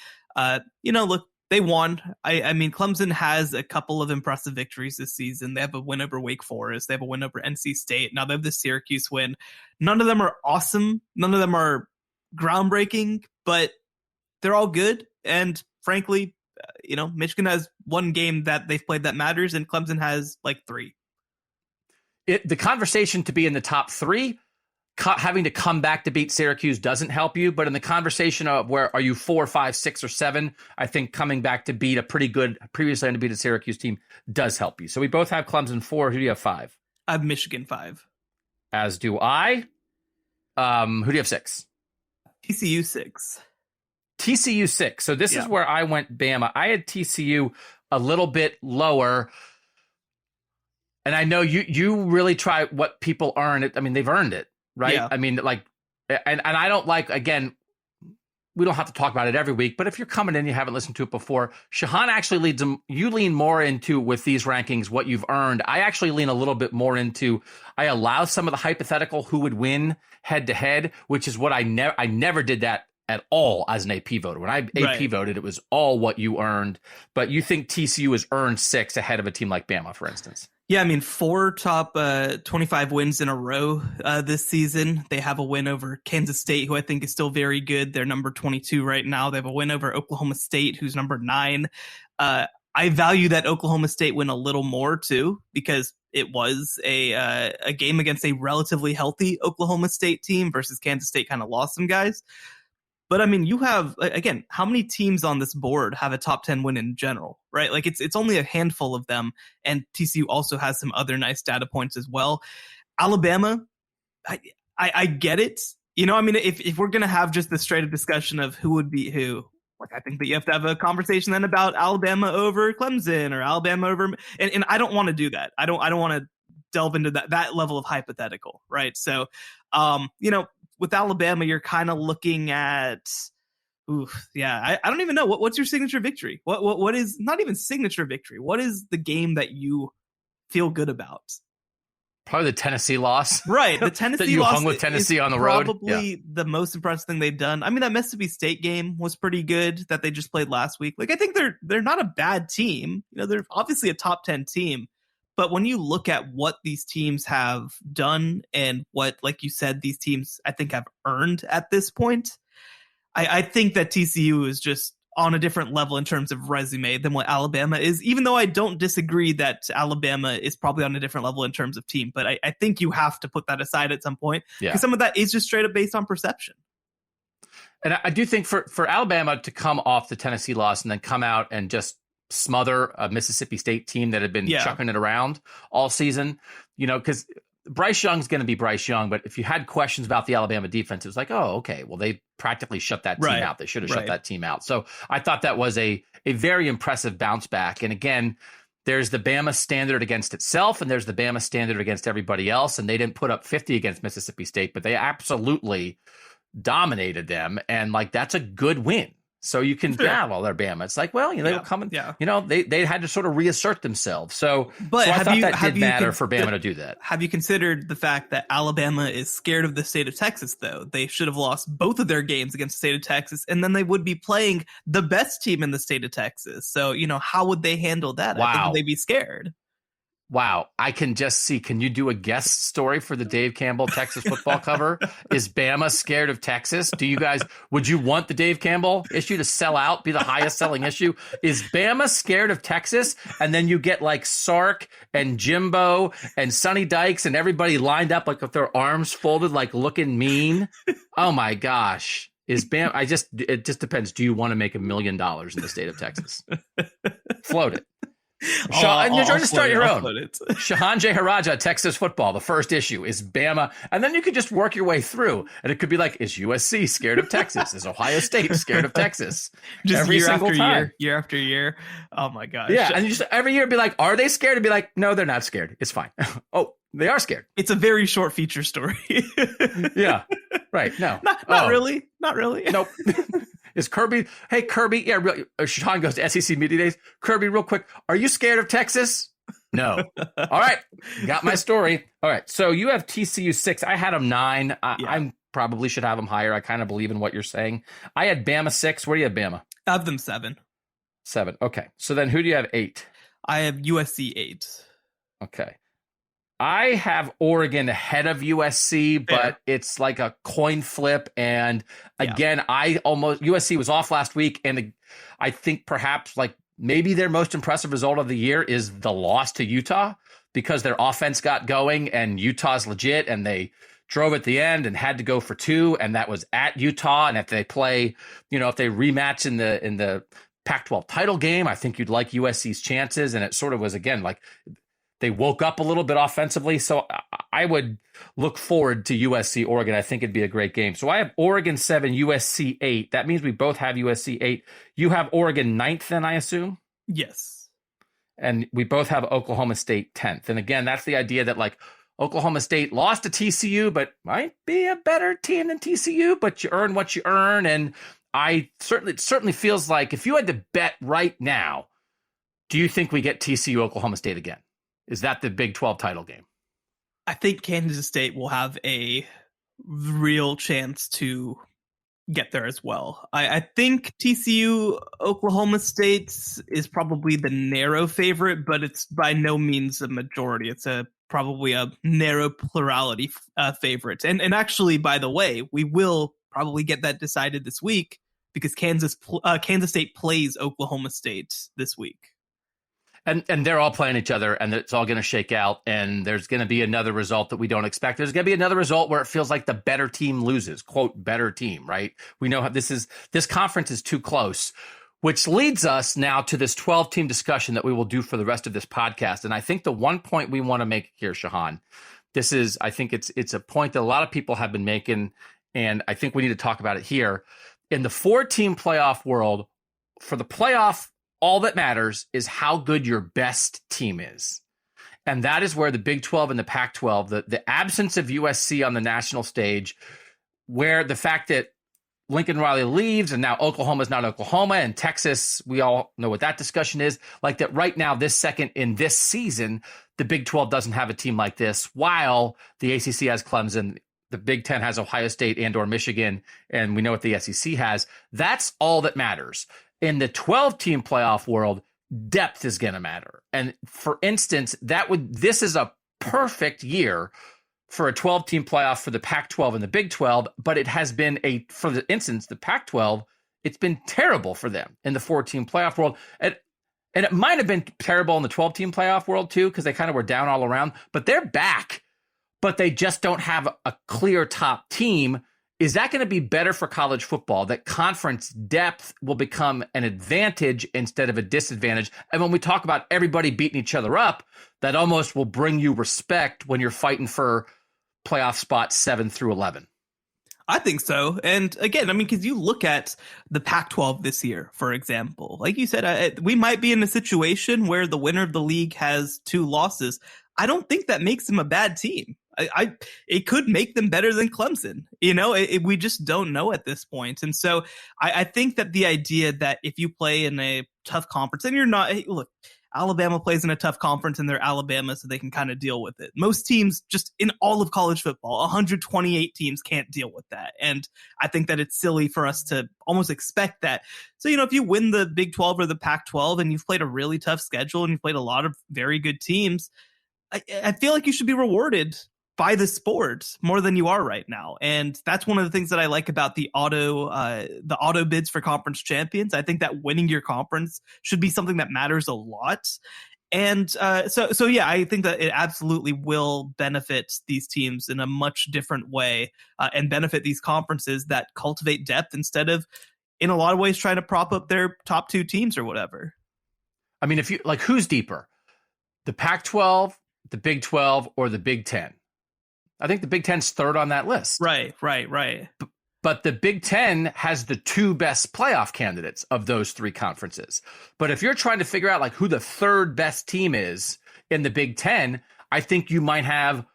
look, they won. I mean, Clemson has a couple of impressive victories this season. They have a win over Wake Forest. They have a win over NC State. Now they have the Syracuse win. None of them are awesome. None of them are groundbreaking, but they're all good. And frankly, Michigan has 1 game that they've played that matters, and Clemson has like 3. The conversation to be in the top 3, having to come back to beat Syracuse doesn't help you, but in the conversation of where are you 4, 5, 6, or 7, I think coming back to beat a pretty good, previously undefeated Syracuse team does help you. So we both have Clemson 4. Who do you have 5? I have Michigan 5. As do I. Who do you have 6? TCU 6. TCU 6. So this is where I went Bama. I had TCU a little bit lower. And I know you really try what people earn it. I mean, they've earned it. Right. Yeah. I mean, like, and I don't like, again, we don't have to talk about it every week, but if you're coming in, you haven't listened to it before, Shehan actually leads them. You lean more into with these rankings, what you've earned. I actually lean a little bit more into, I allow some of the hypothetical who would win head to head, which is what I never did that at all as an AP voter. When I AP voted, it was all what you earned, but you think TCU has earned 6 ahead of a team like Bama, for instance. Yeah, I mean, 4 top 25 wins in a row this season. They have a win over Kansas State, who I think is still very good. They're number 22 right now. They have a win over Oklahoma State, who's number 9. I value that Oklahoma State win a little more, too, because it was a game against a relatively healthy Oklahoma State team versus Kansas State kind of lost some guys. But I mean, you have, again, how many teams on this board have a top 10 win in general, right? Like it's only a handful of them. And TCU also has some other nice data points as well. Alabama, I get it. I mean, if we're going to have just the straight up discussion of who would be who, like, I think that you have to have a conversation then about Alabama over Clemson or Alabama over, and I don't want to do that. I don't want to delve into that level of hypothetical, right? So, with Alabama, you're kind of looking at, I don't even know what's your signature victory. What is not even signature victory? What is the game that you feel good about? Probably the Tennessee loss, right? The Tennessee that you loss hung with Tennessee on the road. Probably the most impressive thing they've done. I mean, that Mississippi State game was pretty good that they just played last week. Like, I think they're not a bad team. They're obviously a top 10 team. But when you look at what these teams have done and what, like you said, these teams, I think, have earned at this point, I think that TCU is just on a different level in terms of resume than what Alabama is, even though I don't disagree that Alabama is probably on a different level in terms of team. But I think you have to put that aside at some point because some of that is just straight up based on perception. And I do think for Alabama to come off the Tennessee loss and then come out and just smother a Mississippi State team that had been chucking it around all season, because Bryce Young's going to be Bryce Young. But if you had questions about the Alabama defense, it was like, oh, okay, well, they practically shut that team out. They should have shut that team out. So I thought that was a very impressive bounce back. And again, there's the Bama standard against itself, and there's the Bama standard against everybody else. And they didn't put up 50 against Mississippi State, but they absolutely dominated them. And like, that's a good win. So you can, they're Bama. It's like, well, they were coming, they had to sort of reassert themselves. So I thought that did matter for Bama to do that. Have you considered the fact that Alabama is scared of the state of Texas, though? They should have lost both of their games against the state of Texas, and then they would be playing the best team in the state of Texas. So, how would they handle that? Wow. I think they'd be scared. Wow, I can just see. Can you do a guest story for the Dave Campbell Texas football cover? Is Bama scared of Texas? Would you want the Dave Campbell issue to sell out, be the highest selling issue? Is Bama scared of Texas? And then you get like Sark and Jimbo and Sonny Dykes and everybody lined up like with their arms folded, like looking mean. Oh my gosh. Is Bama? It just depends. Do you want to make $1 million in the state of Texas? Float it. And you're trying to start your own. Shehan Jeyarajah, Texas football. The first issue is Bama. And then you could just work your way through. And it could be like, is USC scared of Texas? Is Ohio State scared of Texas? Just every single time. Year after year. Oh, my gosh. Yeah. And you just every year be like, are they scared? And be like, no, they're not scared. It's fine. Oh, they are scared. It's a very short feature story. Yeah. Right. No. Not really. Not really. Nope. Is Kirby? Hey, Kirby. Yeah, Sean goes to SEC Media Days. Kirby, real quick. Are you scared of Texas? No. All right. Got my story. All right. So you have TCU 6. I had them 9. I probably should have them higher. I kind of believe in what you're saying. I had Bama 6. Where do you have Bama? I have them 7. 7. Okay. So then who do you have 8? I have USC 8. Okay. I have Oregon ahead of USC, but it's like a coin flip. And again, USC was off last week. And I think perhaps like maybe their most impressive result of the year is the loss to Utah because their offense got going and Utah's legit and they drove at the end and had to go for 2. And that was at Utah. And if they play, if they rematch in the Pac-12 title game, I think you'd like USC's chances. And it sort of was, again, like they woke up a little bit offensively. So I would look forward to USC Oregon. I think it'd be a great game. So I have Oregon 7, USC 8. That means we both have USC 8. You have Oregon 9th then, I assume? Yes. And we both have Oklahoma State 10th. And again, that's the idea that like Oklahoma State lost to TCU, but might be a better team than TCU, but you earn what you earn. And it certainly feels like if you had to bet right now, do you think we get TCU Oklahoma State again? Is that the Big 12 title game? I think Kansas State will have a real chance to get there as well. I think TCU Oklahoma State is probably the narrow favorite, but it's by no means a majority. It's probably a narrow plurality favorite. And actually, by the way, we will probably get that decided this week because Kansas State plays Oklahoma State this week. And they're all playing each other, and it's all going to shake out, and there's going to be another result that we don't expect. There's going to be another result where it feels like the better team loses, quote, better team, right? We know how this conference is too close, which leads us now to this 12-team discussion that we will do for the rest of this podcast. And I think the one point we want to make here, Shehan, I think it's a point that a lot of people have been making, and I think we need to talk about it here. In the 4-team playoff world, for the playoff, all that matters is how good your best team is. And that is where the Big 12 and the Pac-12, the absence of USC on the national stage, where the fact that Lincoln Riley leaves and now Oklahoma's not Oklahoma and Texas, we all know what that discussion is. Like that right now, this second in this season, the Big 12 doesn't have a team like this, while the ACC has Clemson, the Big 10 has Ohio State and or Michigan, and we know what the SEC has. That's all that matters. In the 12-team playoff world, depth is going to matter. And for instance, this is a perfect year for a 12-team playoff for the Pac-12 and the Big 12, but it has been for the instance, the Pac-12, it's been terrible for them in the 4-team playoff world. And it might have been terrible in the 12-team playoff world too, because they kind of were down all around, but they're back, but they just don't have a clear top team. Is that going to be better for college football, that conference depth will become an advantage instead of a disadvantage? And when we talk about everybody beating each other up, that almost will bring you respect when you're fighting for playoff spots 7 through 11. I think so. And again, I mean, because you look at the Pac-12 this year, for example, like you said, we might be in a situation where the winner of the league has 2 losses. I don't think that makes them a bad team. It could make them better than Clemson. We just don't know at this point. And so I think that the idea that if you play in a tough conference and you're not, look, Alabama plays in a tough conference and they're Alabama, so they can kind of deal with it. Most teams just in all of college football, 128 teams can't deal with that. And I think that it's silly for us to almost expect that. So, if you win the Big 12 or the Pac-12 and you've played a really tough schedule and you've played a lot of very good teams, I feel like you should be rewarded by the sport more than you are right now. And that's one of the things that I like about the auto bids for conference champions. I think that winning your conference should be something that matters a lot. And so yeah, I think that it absolutely will benefit these teams in a much different way and benefit these conferences that cultivate depth instead of, in a lot of ways, trying to prop up their top two teams or whatever. I mean, if you like, who's deeper, the Pac-12, the Big 12, or the Big 10? I think the Big 10's third on that list. Right. But the Big 10 has the two best playoff candidates of those three conferences. But if you're trying to figure out like who the third best team is in the Big 10, I think you might have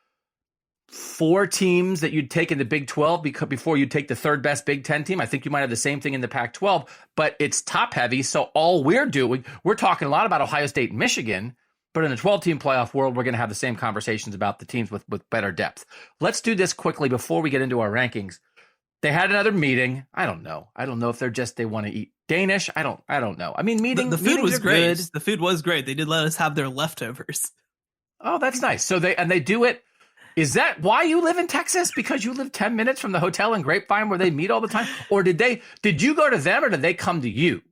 four teams that you'd take in the Big 12 before you take the third best Big 10 team. I think you might have the same thing in the Pac-12, but it's top heavy. So all we're talking a lot about Ohio State and Michigan. But in the 12-team playoff world, we're going to have the same conversations about the teams with better depth. Let's do this quickly before we get into our rankings. They had another meeting. I don't know if they want to eat Danish. I don't know. I mean, the food was great. Good. The food was great. They did let us have their leftovers. Oh, that's nice. So they do it. Is that why you live in Texas? Because you live 10 minutes from the hotel in Grapevine where they meet all the time? Or did you go to them, or did they come to you?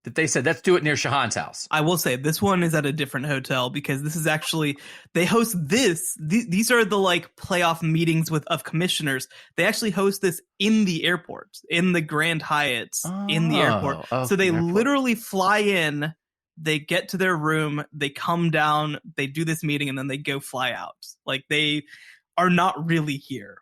That they said, let's do it near Shehan's house. I will say this one is at a different hotel because this is actually, they host this. These are the like playoff meetings of commissioners. They actually host this in the airport, in the Grand Hyatt in the airport. So they literally fly in, they get to their room, they come down, they do this meeting, and then they go fly out. Like, they are not really here,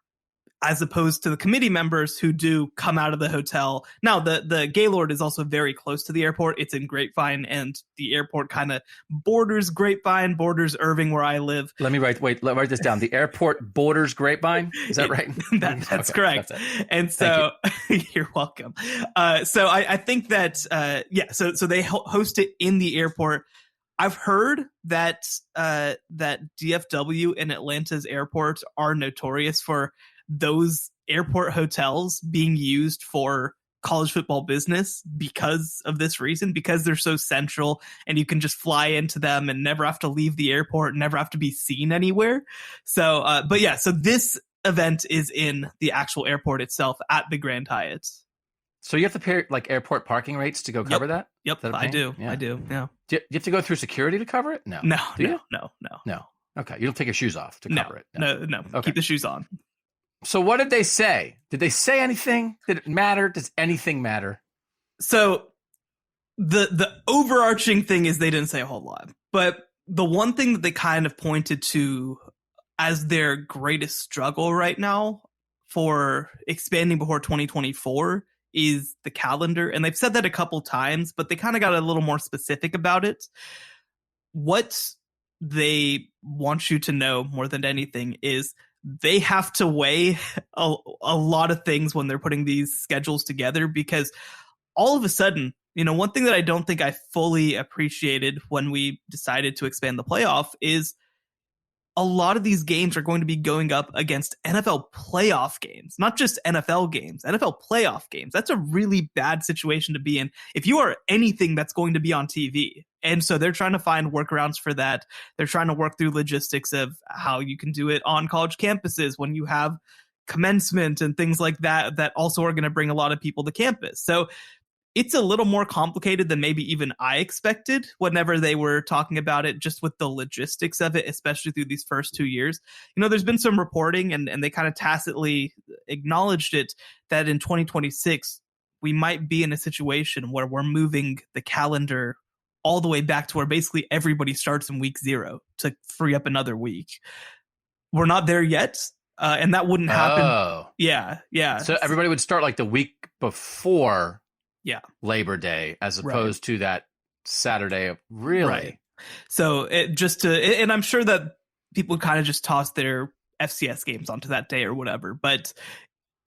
as opposed to the committee members who do come out of the hotel. Now, the Gaylord is also very close to the airport. It's in Grapevine, and the airport kind of borders Grapevine, borders Irving, where I live. Let me write this down. The airport borders Grapevine? Is that right? That's correct. That's and so you're welcome. So I think that, so they host it in the airport. I've heard that that DFW and Atlanta's airports are notorious for those airport hotels being used for college football business because of this reason, because they're so central and you can just fly into them and never have to leave the airport, never have to be seen anywhere. So, so this event is in the actual airport itself at the Grand Hyatt. So you have to pay like airport parking rates to go cover that? Yep, I do. Yeah. Do you have to go through security to cover it? No. No. Okay, you don't take your shoes off to cover it. No. Okay. Keep the shoes on. So what did they say? Did they say anything? Did it matter? Does anything matter? So the overarching thing is they didn't say a whole lot. But the one thing that they kind of pointed to as their greatest struggle right now for expanding before 2024 is the calendar. And they've said that a couple times, but they kind of got a little more specific about it. What they want you to know more than anything is they have to weigh a lot of things when they're putting these schedules together, because all of a sudden, one thing that I don't think I fully appreciated when we decided to expand the playoff is a lot of these games are going to be going up against NFL playoff games, not just NFL games, NFL playoff games. That's a really bad situation to be in if you are anything that's going to be on TV. And so they're trying to find workarounds for that. They're trying to work through logistics of how you can do it on college campuses when you have commencement and things like that, that also are going to bring a lot of people to campus. So it's a little more complicated than maybe even I expected whenever they were talking about it, just with the logistics of it, especially through these first 2 years. There's been some reporting and they kind of tacitly acknowledged it that in 2026, we might be in a situation where we're moving the calendar all the way back to where basically everybody starts in week 0 to free up another week. We're not there yet. And that wouldn't happen. Oh. Yeah. So everybody would start like the week before Labor Day, as opposed to that Saturday. Really? Right. So and I'm sure that people kind of just toss their FCS games onto that day or whatever. But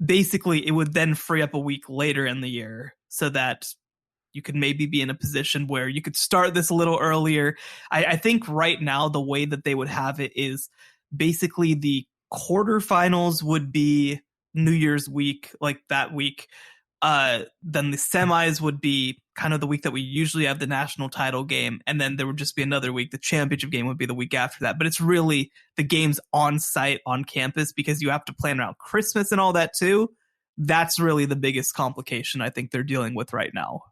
basically, it would then free up a week later in the year so that you could maybe be in a position where you could start this a little earlier. I think right now the way that they would have it is basically the quarterfinals would be New Year's week, like that week. Then the semis would be kind of the week that we usually have the national title game. And then there would just be another week. The championship game would be the week after that. But it's really the games on site on campus because you have to plan around Christmas and all that too. That's really the biggest complication I think they're dealing with right now.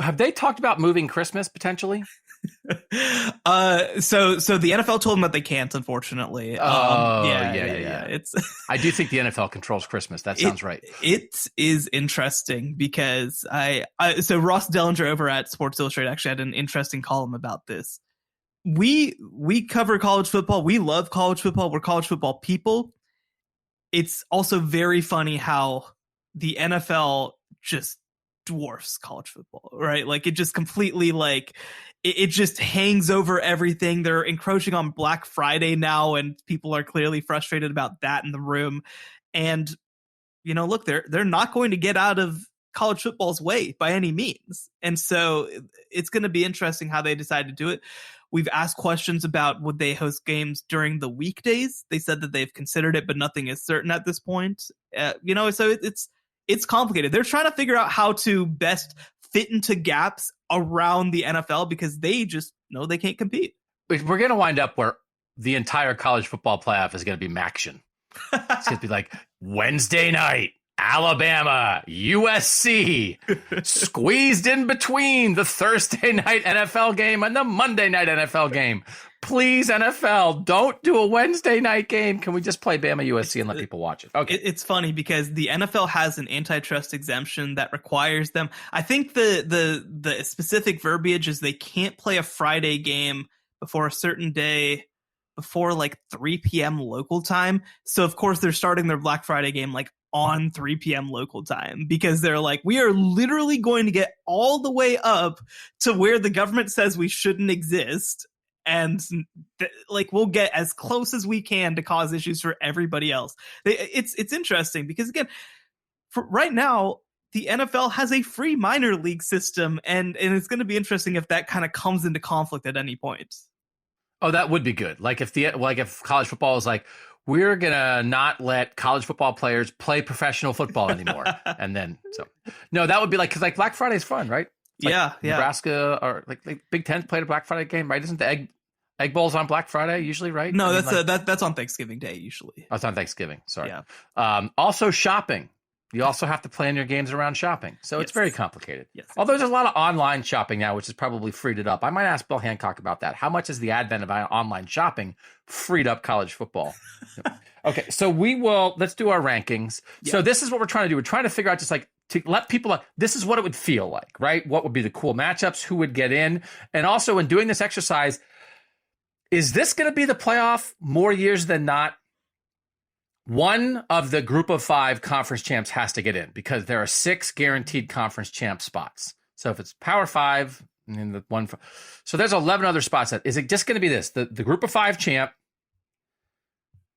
Have they talked about moving Christmas potentially? So the NFL told them that they can't, unfortunately. Yeah. It's I do think the NFL controls Christmas. That sounds right. It is interesting because so Ross Dellinger over at Sports Illustrated actually had an interesting column about this. We cover college football. We love college football. We're college football people. It's also very funny how the NFL just dwarfs college football, right? Like it just completely it just hangs over everything. They're encroaching on Black Friday now, and people are clearly frustrated about that in the room. And look, they're not going to get out of college football's way by any means. And so it's going to be interesting how they decide to do it. We've asked questions about would they host games during the weekdays. They said that they've considered it, but nothing is certain at this point. So it's complicated. They're trying to figure out how to best fit into gaps around the NFL because they just know they can't compete. We're going to wind up where the entire college football playoff is going to be Maction. It's going to be like Wednesday night, Alabama, USC, squeezed in between the Thursday night NFL game and the Monday night NFL game. Please, NFL, don't do a Wednesday night game. Can we just play Bama USC and let people watch it? Okay. It's funny because the NFL has an antitrust exemption that requires them. I think the specific verbiage is they can't play a Friday game before a certain day before 3 p.m. local time. So, of course, they're starting their Black Friday game on 3 p.m. local time because they're we are literally going to get all the way up to where the government says we shouldn't exist. And we'll get as close as we can to cause issues for everybody else. It's interesting because, again, for right now, the NFL has a free minor league system, and it's going to be interesting if that kind of comes into conflict at any point. Oh, that would be good. If college football is we're gonna not let college football players play professional football anymore, and then no, that would be because Black Friday is fun, right? Nebraska or Big Ten played a Black Friday game, right? Isn't the Egg Bowl's on Black Friday usually, right? No, that's on Thanksgiving Day usually. Oh, it's on Thanksgiving. Sorry. Yeah. Also shopping. You also have to plan your games around shopping. So it's very complicated. Yes. Although there's a lot of online shopping now, which has probably freed it up. I might ask Bill Hancock about that. How much has the advent of online shopping freed up college football? Okay, so let's do our rankings. Yeah. So this is what we're trying to do. We're trying to figure out to let people, this is what it would feel like, right? What would be the cool matchups? Who would get in? And also in doing this exercise, is this going to be the playoff more years than not? One of the group of 5 conference champs has to get in because there are 6 guaranteed conference champ spots. So if it's Power 5, and the one, so there's 11 other spots. Is it just going to be this? The group of 5 champ,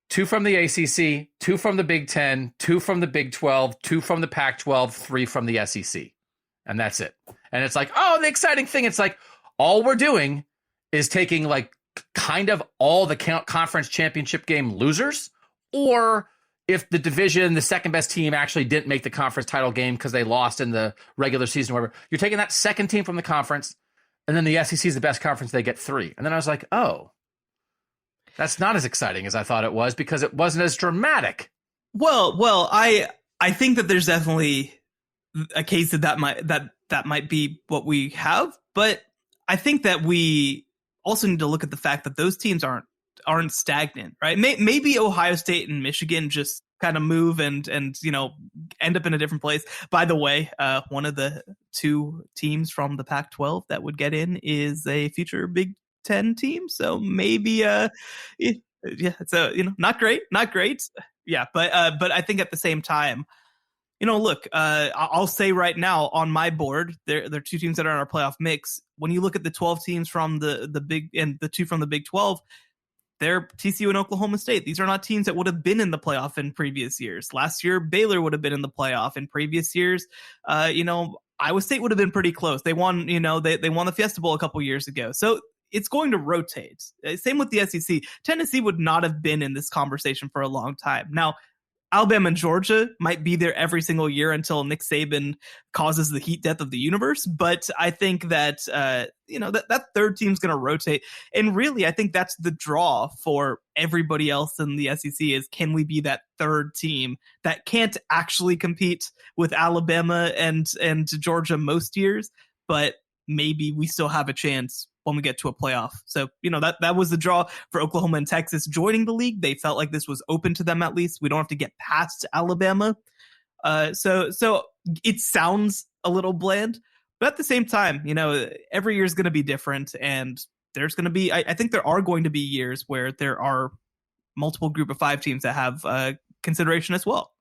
2 from the ACC, 2 from the Big 10, 2 from the Big 12, 2 from the Pac-12, 3 from the SEC. And that's it. And it's the exciting thing. It's all we're doing is taking kind of all the conference championship game losers. Or if the division, the second best team actually didn't make the conference title game because they lost in the regular season or whatever, you're taking that second team from the conference, and then the SEC is the best conference, they get 3. And then I was oh, that's not as exciting as I thought it was because it wasn't as dramatic. Well, I think that there's definitely a case that might be what we have, but I think that we also need to look at the fact that those teams aren't stagnant, right? Maybe Ohio State and Michigan just kind of move and end up in a different place. By the way, one of the 2 teams from the Pac-12 that would get in is a future Big Ten team. So maybe, so not great. Yeah, but I think at the same time, look, I'll say right now on my board, there are 2 teams that are in our playoff mix. When you look at the 12 teams from the Big and the 2 from the Big 12. they're TCU and Oklahoma State. These are not teams that would have been in the playoff in previous years. Last year, Baylor would have been in the playoff. In previous years, Iowa State would have been pretty close. They won, they won the Fiesta Bowl a couple years ago. So it's going to rotate. Same with the SEC. Tennessee would not have been in this conversation for a long time. Now, Alabama and Georgia might be there every single year until Nick Saban causes the heat death of the universe. But I think that, that third team's going to rotate. And really, I think that's the draw for everybody else in the SEC is, can we be that third team that can't actually compete with Alabama and Georgia most years, but maybe we still have a chance when we get to a playoff. So, that was the draw for Oklahoma and Texas joining the league. They felt like this was open to them. At least we don't have to get past Alabama. So it sounds a little bland, but at the same time, every year is going to be different. And there's going to be, I think there are going to be years where there are multiple group of 5 teams that have consideration as well.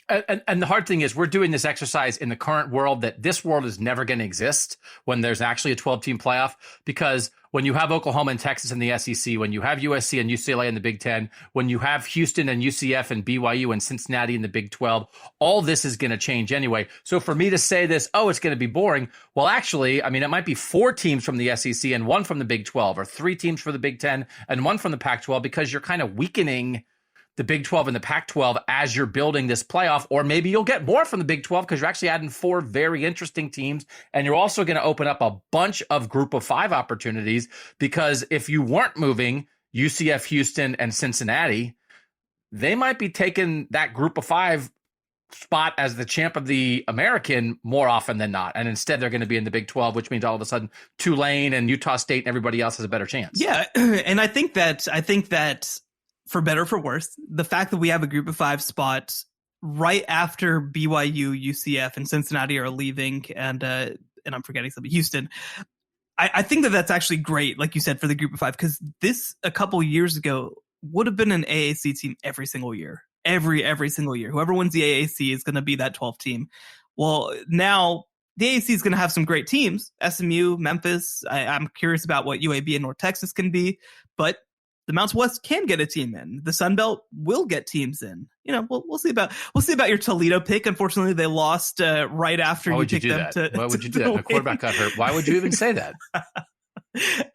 And the hard thing is we're doing this exercise in the current world that this world is never going to exist when there's actually a 12-team playoff, because when you have Oklahoma and Texas in the SEC, when you have USC and UCLA in the Big Ten, when you have Houston and UCF and BYU and Cincinnati in the Big 12, all this is going to change anyway. So for me to say this, it's going to be boring. Well, actually, it might be 4 teams from the SEC and 1 from the Big 12, or 3 teams for the Big 10 and 1 from the Pac-12, because you're kind of weakening the Big 12 and the Pac-12 as you're building this playoff. Or maybe you'll get more from the Big 12 because you're actually adding 4 very interesting teams. And you're also going to open up a bunch of group of 5 opportunities, because if you weren't moving UCF, Houston, and Cincinnati, they might be taking that group of 5 spot as the champ of the American more often than not. And instead they're going to be in the Big 12, which means all of a sudden Tulane and Utah State and everybody else has a better chance. Yeah. And I think that for better or for worse, the fact that we have a group of 5 spot right after BYU, UCF, and Cincinnati are leaving, and I'm forgetting something, Houston, I think that that's actually great, like you said, for the group of 5, because this a couple years ago would have been an AAC team every single year. Every single year. Whoever wins the AAC is going to be that 12th team. Well, now the AAC is going to have some great teams, SMU, Memphis. I'm curious about what UAB and North Texas can be, but the Mountain West can get a team in. The Sun Belt will get teams in. We'll see about your Toledo pick. Unfortunately, they lost right after you picked them. Why would you do that? The quarterback got hurt. Why would you even say that?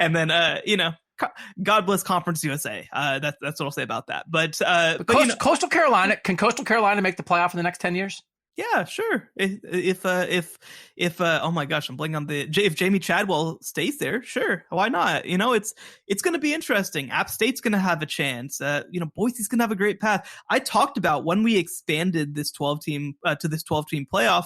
And then, God bless Conference USA. That's what I'll say about that. But Coastal Carolina, can Coastal Carolina make the playoff in the next 10 years? Yeah, sure. If oh my gosh, I'm blanking on if Jamie Chadwell stays there, sure, why not? It's going to be interesting. App State's going to have a chance. Boise's going to have a great path. I talked about when we expanded this 12-team to this 12-team playoff.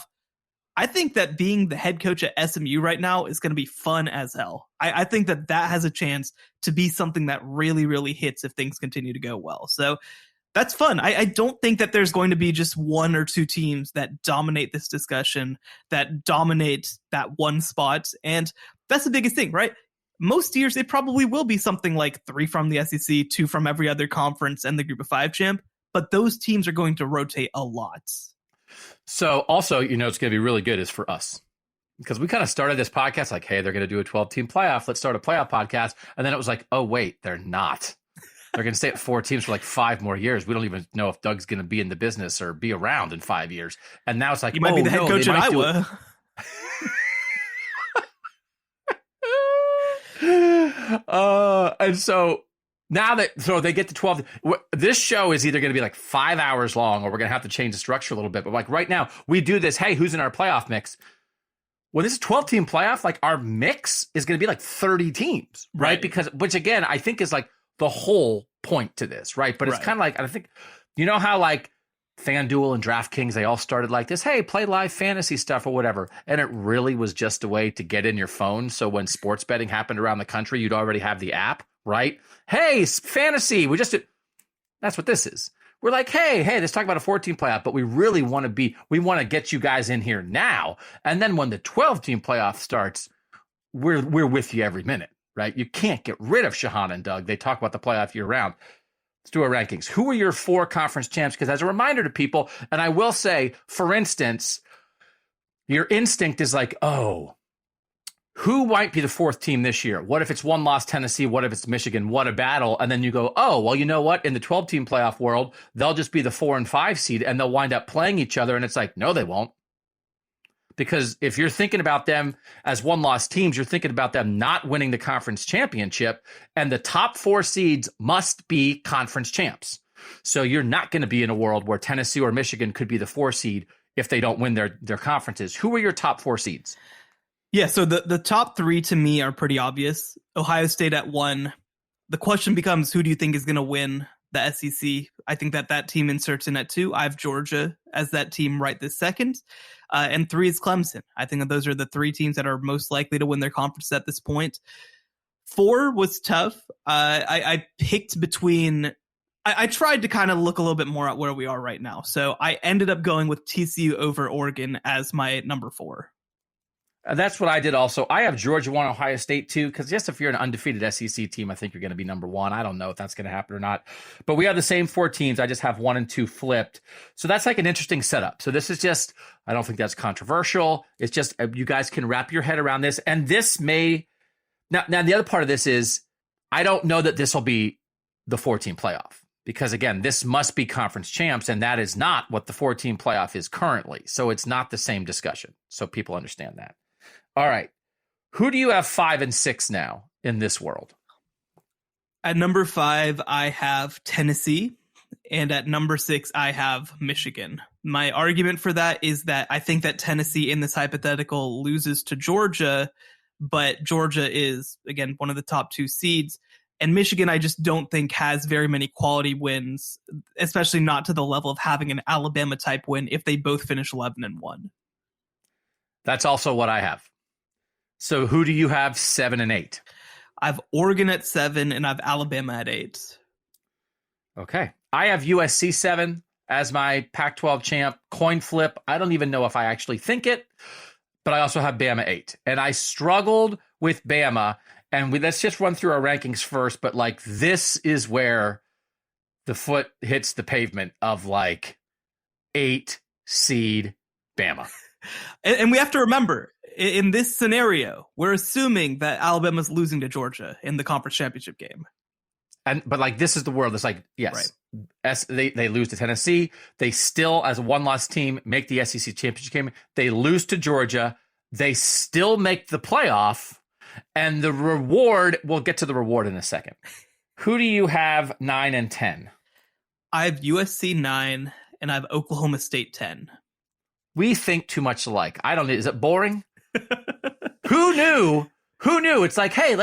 I think that being the head coach at SMU right now is going to be fun as hell. I think that has a chance to be something that really, really hits if things continue to go well. So that's fun. I don't think that there's going to be just 1 or 2 teams that dominate this discussion, that dominate that one spot. And that's the biggest thing, right? Most years, it probably will be something like 3 from the SEC, 2 from every other conference, and the group of 5 champ. But those teams are going to rotate a lot. So also, it's going to be really good is for us, because we kind of started this podcast like, hey, they're going to do a 12-team playoff. Let's start a playoff podcast. And then it was like, oh, wait, they're not. They're going to stay at 4 teams for like 5 more years. We don't even know if Doug's going to be in the business or be around in 5 years. And now it's like, you might be the head coach at Iowa. And so now they get to 12. This show is either going to be like 5 hours long, or we're going to have to change the structure a little bit. But like right now, we do this. Hey, who's in our playoff mix? When this is a 12-team playoff, like our mix is going to be like 30 teams, right? Which again, I think is like the whole point to this, right? But it's kind of like, I think, how like FanDuel and DraftKings, they all started like this, hey, play live fantasy stuff or whatever. And it really was just a way to get in your phone. So when sports betting happened around the country, you'd already have the app, right? Hey, fantasy, that's what this is. We're like, hey, let's talk about a 14 playoff, but we really want to get you guys in here now. And then when the 12-team playoff starts, we're with you every minute. Right? You can't get rid of Shehan and Doug. They talk about the playoff year round. Let's do our rankings. Who are your 4 conference champs? Because as a reminder to people, and I will say, for instance, your instinct is like, oh, who might be the fourth team this year? What if it's one loss Tennessee? What if it's Michigan? What a battle. And then you go, oh, well, you know what? In the 12-team playoff world, they'll just be the 4 and 5 seed and they'll wind up playing each other. And it's like, no, they won't. Because if you're thinking about them as one-loss teams, you're thinking about them not winning the conference championship, and the top 4 seeds must be conference champs. So you're not going to be in a world where Tennessee or Michigan could be the 4 seed if they don't win their conferences. Who are your top 4 seeds? Yeah, so the top 3 to me are pretty obvious. Ohio State at 1. The question becomes, who do you think is going to win the SEC? I think that team inserts in at 2. I have Georgia as that team right this second. And 3 is Clemson. I think that those are the 3 teams that are most likely to win their conference at this point. 4 was tough. I picked between... I tried to kind of look a little bit more at where we are right now. So I ended up going with TCU over Oregon as my number 4. That's what I did also. I have Georgia 1, Ohio State 2, because yes, if you're an undefeated SEC team, I think you're going to be number 1. I don't know if that's going to happen or not. But we have the same 4 teams. I just have 1 and 2 flipped. So that's like an interesting setup. So this is just, I don't think that's controversial. It's just you guys can wrap your head around this. And this may, now the other part of this is, I don't know that this will be the 4-team playoff. Because again, this must be conference champs, and that is not what the 4-team playoff is currently. So it's not the same discussion. So people understand that. All right. Who do you have 5 and 6 now in this world? At number 5, I have Tennessee. And at number 6, I have Michigan. My argument for that is that I think that Tennessee in this hypothetical loses to Georgia, but Georgia is, again, one of the top 2 seeds. And Michigan, I just don't think has very many quality wins, especially not to the level of having an Alabama type win if they both finish 11 and 1. That's also what I have. So who do you have 7 and 8? I have Oregon at 7 and I have Alabama at 8. Okay. I have USC 7 as my Pac-12 champ. Coin flip. I don't even know if I actually think it, but I also have Bama 8. And I struggled with Bama. And let's just run through our rankings first. But like, this is where the foot hits the pavement of like 8 seed Bama. And we have to remember, in this scenario, we're assuming that Alabama's losing to Georgia in the conference championship game. But like, this is the world. It's like, yes, right. They lose to Tennessee. They still, as a 1-loss team, make the SEC championship game. They lose to Georgia. They still make the playoff. And the reward, we'll get to the reward in a second. Who do you have 9 and 10? I have USC 9 and I have Oklahoma State 10. We think too much alike. I don't know. Is it boring? Who knew? Who knew? It's like, hey,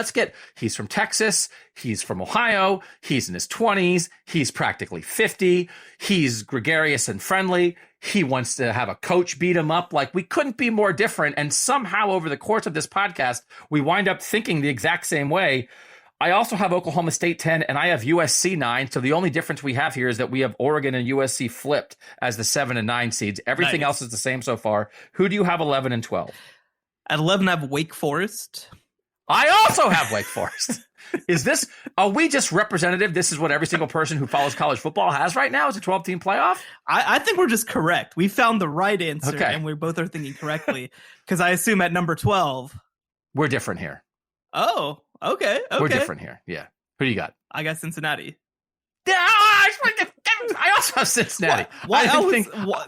he's from Texas. He's from Ohio. He's in his 20s. He's practically 50. He's gregarious and friendly. He wants to have a coach beat him up. Like, we couldn't be more different. And somehow over the course of this podcast, we wind up thinking the exact same way. I also have Oklahoma State 10 and I have USC 9. So the only difference we have here is that we have Oregon and USC flipped as the 7 and 9 seeds. Everything else is the same so far. Who do you have 11 and 12? At 11, I have Wake Forest. I also have Wake Forest. Are we just representative? This is what every single person who follows college football has right now is a 12-team playoff? I think we're just correct. We found the right answer, and we both are thinking correctly. Because I assume at number 12... We're different here. Oh, okay. We're different here, yeah. Who do you got? I got Cincinnati. I also have Cincinnati.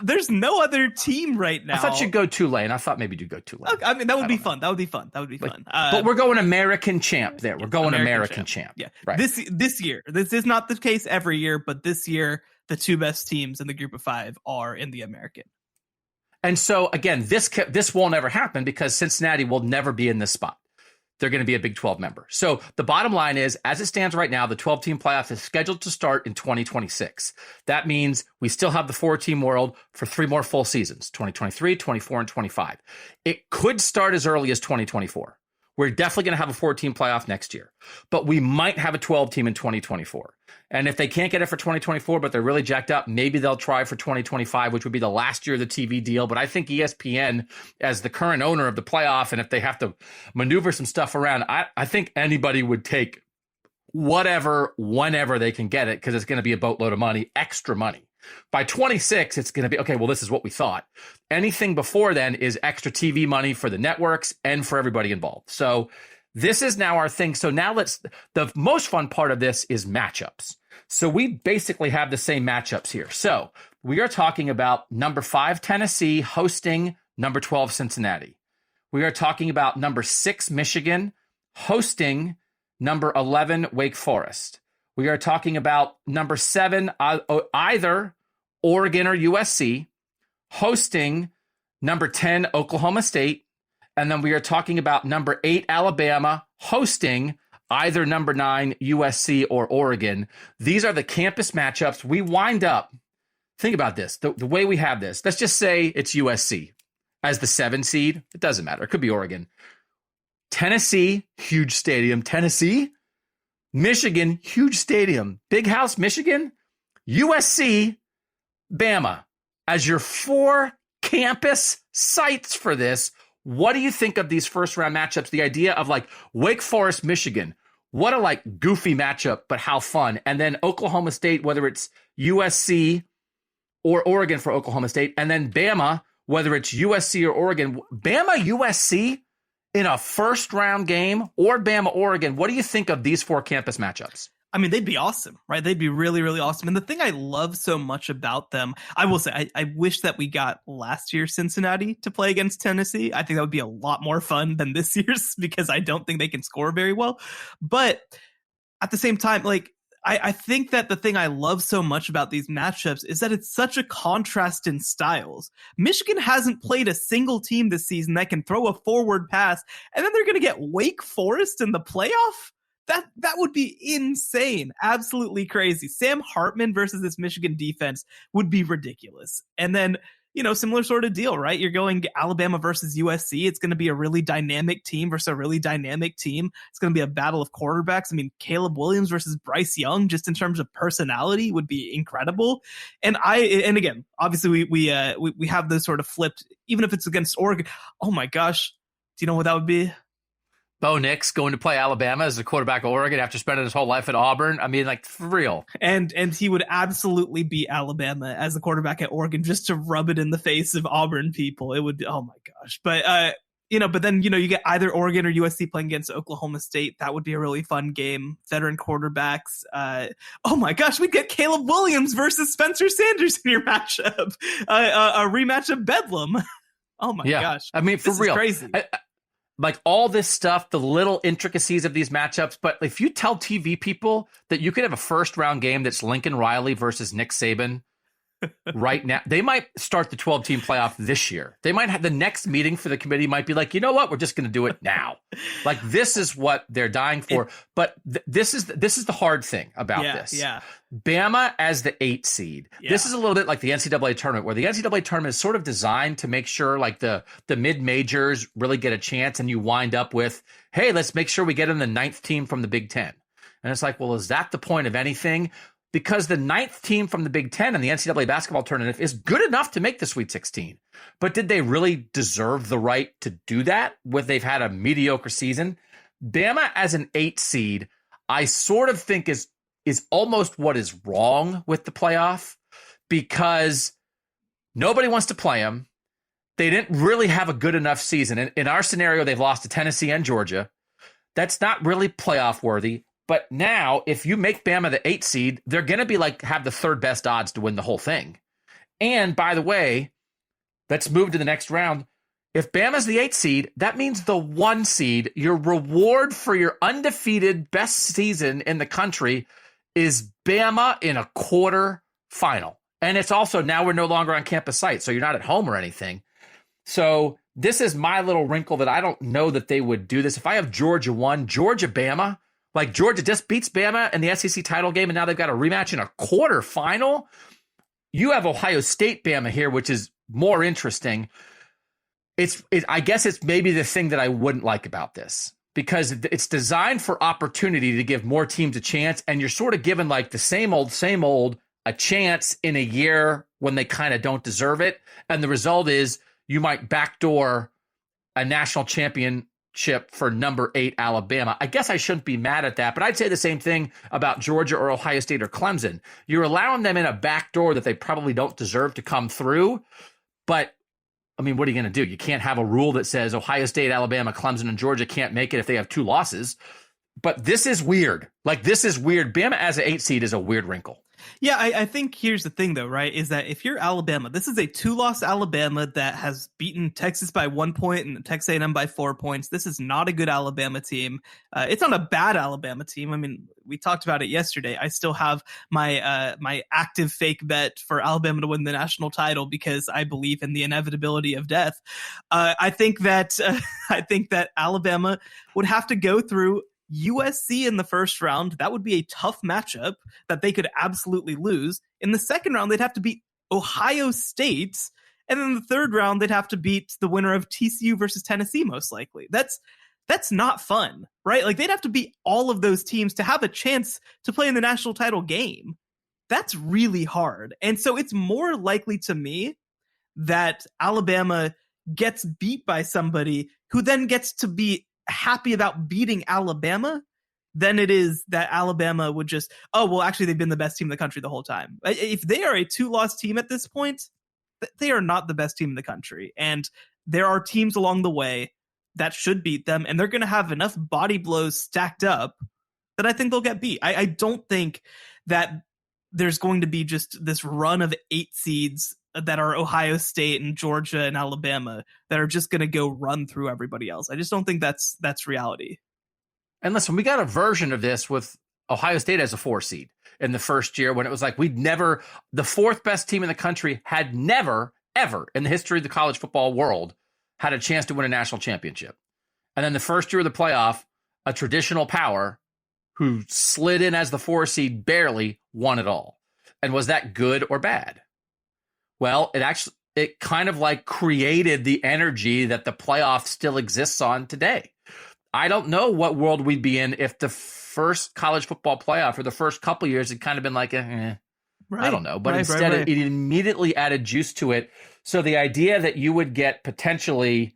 There's no other team right now. I thought you'd go Tulane. I thought maybe you'd go Tulane. Okay, I mean, that would be fun. That would be fun. But we're going American champ there. We're going American champ. Yeah. Right. This year. This is not the case every year, but this year, the 2 best teams in the group of 5 are in the American. And so, again, this won't ever happen because Cincinnati will never be in this spot. They're going to be a Big 12 member. So the bottom line is, as it stands right now, the 12-team playoff is scheduled to start in 2026. That means we still have the 4-team world for 3 more full seasons, 2023, 24, and 25. It could start as early as 2024. We're definitely going to have a 4-team playoff next year, but we might have a 12-team in 2024. And if they can't get it for 2024, but they're really jacked up, maybe they'll try for 2025, which would be the last year of the TV deal. But I think ESPN, as the current owner of the playoff, and if they have to maneuver some stuff around, I think anybody would take whatever, whenever they can get it, because it's going to be a boatload of money, extra money. By 26, it's going to be, okay, well, this is what we thought. Anything before then is extra TV money for the networks and for everybody involved. So this is now our thing. So now the most fun part of this is matchups. So we basically have the same matchups here. So we are talking about number 5 Tennessee hosting number 12 Cincinnati. We are talking about number 6 Michigan hosting number 11 Wake Forest. We are talking about number 7 either Oregon or USC hosting number 10 Oklahoma State. And then we are talking about number 8 Alabama hosting either number 9 USC or Oregon. These are the campus matchups. We wind up, think about this, the way we have this. Let's just say it's USC as the 7 seed. It doesn't matter. It could be Oregon. Tennessee, huge stadium. Tennessee. Michigan, huge stadium. Big house, Michigan. USC, Bama. As your 4 campus sites for this, what do you think of these first round matchups? The idea of like Wake Forest, Michigan. What a like goofy matchup, but how fun. And then Oklahoma State, whether it's USC or Oregon for Oklahoma State. And then Bama, whether it's USC or Oregon. Bama, USC in a first round game, or Bama, Oregon. What do you think of these 4 campus matchups? I mean, they'd be awesome, right? They'd be really, really awesome. And the thing I love so much about them, I will say, I wish that we got last year's Cincinnati to play against Tennessee. I think that would be a lot more fun than this year's because I don't think they can score very well. But at the same time, like, I think that the thing I love so much about these matchups is that it's such a contrast in styles. Michigan hasn't played a single team this season that can throw a forward pass, and then they're going to get Wake Forest in the playoff? That would be insane. Absolutely crazy. Sam Hartman versus this Michigan defense would be ridiculous. And then, similar sort of deal, right? You're going Alabama versus USC. It's going to be a really dynamic team versus a really dynamic team. It's going to be a battle of quarterbacks. I mean, Caleb Williams versus Bryce Young, just in terms of personality, would be incredible. And again, obviously we have this sort of flipped, even if it's against Oregon. Oh my gosh. Do you know what that would be? Bo Nix going to play Alabama as the quarterback of Oregon after spending his whole life at Auburn. I mean, like, for real. And he would absolutely beat Alabama as the quarterback at Oregon just to rub it in the face of Auburn people. It would be, oh my gosh. But, but then, you get either Oregon or USC playing against Oklahoma State. That would be a really fun game. Veteran quarterbacks. Oh my gosh, we'd get Caleb Williams versus Spencer Sanders in your matchup. A rematch of Bedlam. Oh my gosh. I mean, for this real. Is crazy. Like all this stuff, the little intricacies of these matchups. But if you tell TV people that you could have a first round game that's Lincoln Riley versus Nick Saban right now, they might start the 12-team playoff this year. They might have the next meeting for the committee might be like, you know what? We're just going to do it now. Like, this is what they're dying for. But this is the hard thing about this. Yeah. Bama as the 8 seed. Yeah. This is a little bit like the NCAA tournament, where the NCAA tournament is sort of designed to make sure like the mid-majors really get a chance, and you wind up with, hey, let's make sure we get in the 9th team from the Big Ten. And it's like, well, is that the point of anything? Because the 9th team from the Big Ten in the NCAA basketball tournament is good enough to make the Sweet 16. But did they really deserve the right to do that when they've had a mediocre season? Bama as an 8 seed, I sort of think is almost what is wrong with the playoff, because nobody wants to play them. They didn't really have a good enough season. In our scenario, they've lost to Tennessee and Georgia. That's not really playoff worthy. But now, if you make Bama the 8 seed, they're going to be like, have the 3rd best odds to win the whole thing. And by the way, let's move to the next round. If Bama's the 8 seed, that means the 1 seed, your reward for your undefeated best season in the country, is Bama in a quarter final. And it's also, now we're no longer on campus site, so you're not at home or anything. So this is my little wrinkle that I don't know that they would do this. If I have Georgia 1, Georgia, Bama, like Georgia just beats Bama in the SEC title game, and now they've got a rematch in a quarter final. You have Ohio State Bama here, which is more interesting. I guess it's maybe the thing that I wouldn't like about this, because it's designed for opportunity to give more teams a chance, and you're sort of given like the same old a chance in a year when they kind of don't deserve it. And the result is you might backdoor a national championship championship for number 8 Alabama. I guess I shouldn't be mad at that, but I'd say the same thing about Georgia or Ohio State or Clemson. You're allowing them in a back door that they probably don't deserve to come through. But I mean, what are you going to do? You can't have a rule that says Ohio State, Alabama, Clemson, and Georgia can't make it if they have 2 losses. But this is weird. Like, this is weird. Bama as an 8 seed is a weird wrinkle. Yeah, I think here's the thing, though, right, is that if you're Alabama, this is a 2-loss Alabama that has beaten Texas by 1 point and Texas A&M by 4 points. This is not a good Alabama team. It's not a bad Alabama team. I mean, we talked about it yesterday. I still have my my active fake bet for Alabama to win the national title because I believe in the inevitability of death. I think that Alabama would have to go through USC in the first round. That would be a tough matchup that they could absolutely lose. In the second round, they'd have to beat Ohio State. And then the third round, they'd have to beat the winner of TCU versus Tennessee, most likely. That's not fun, right? Like, they'd have to beat all of those teams to have a chance to play in the national title game. That's really hard. And so it's more likely to me that Alabama gets beat by somebody who then gets to be happy about beating Alabama than it is that Alabama would just, oh, well, actually, they've been the best team in the country the whole time. If they are a 2-loss team at this point, they are not the best team in the country. And there are teams along the way that should beat them, and they're going to have enough body blows stacked up that I think they'll get beat. I don't think that there's going to be just this run of 8 seeds that are Ohio State and Georgia and Alabama that are just going to go run through everybody else. I just don't think that's reality. And listen, we got a version of this with Ohio State as a 4 seed in the first year when it was like the 4th best team in the country had never, ever in the history of the college football world had a chance to win a national championship. And then the first year of the playoff, a traditional power who slid in as the 4 seed barely won it all. And was that good or bad? Well, it kind of like created the energy that the playoff still exists on today. I don't know what world we'd be in if the first college football playoff or the first couple years had kind of been like, I don't know. But instead, it immediately added juice to it. So the idea that you would get potentially,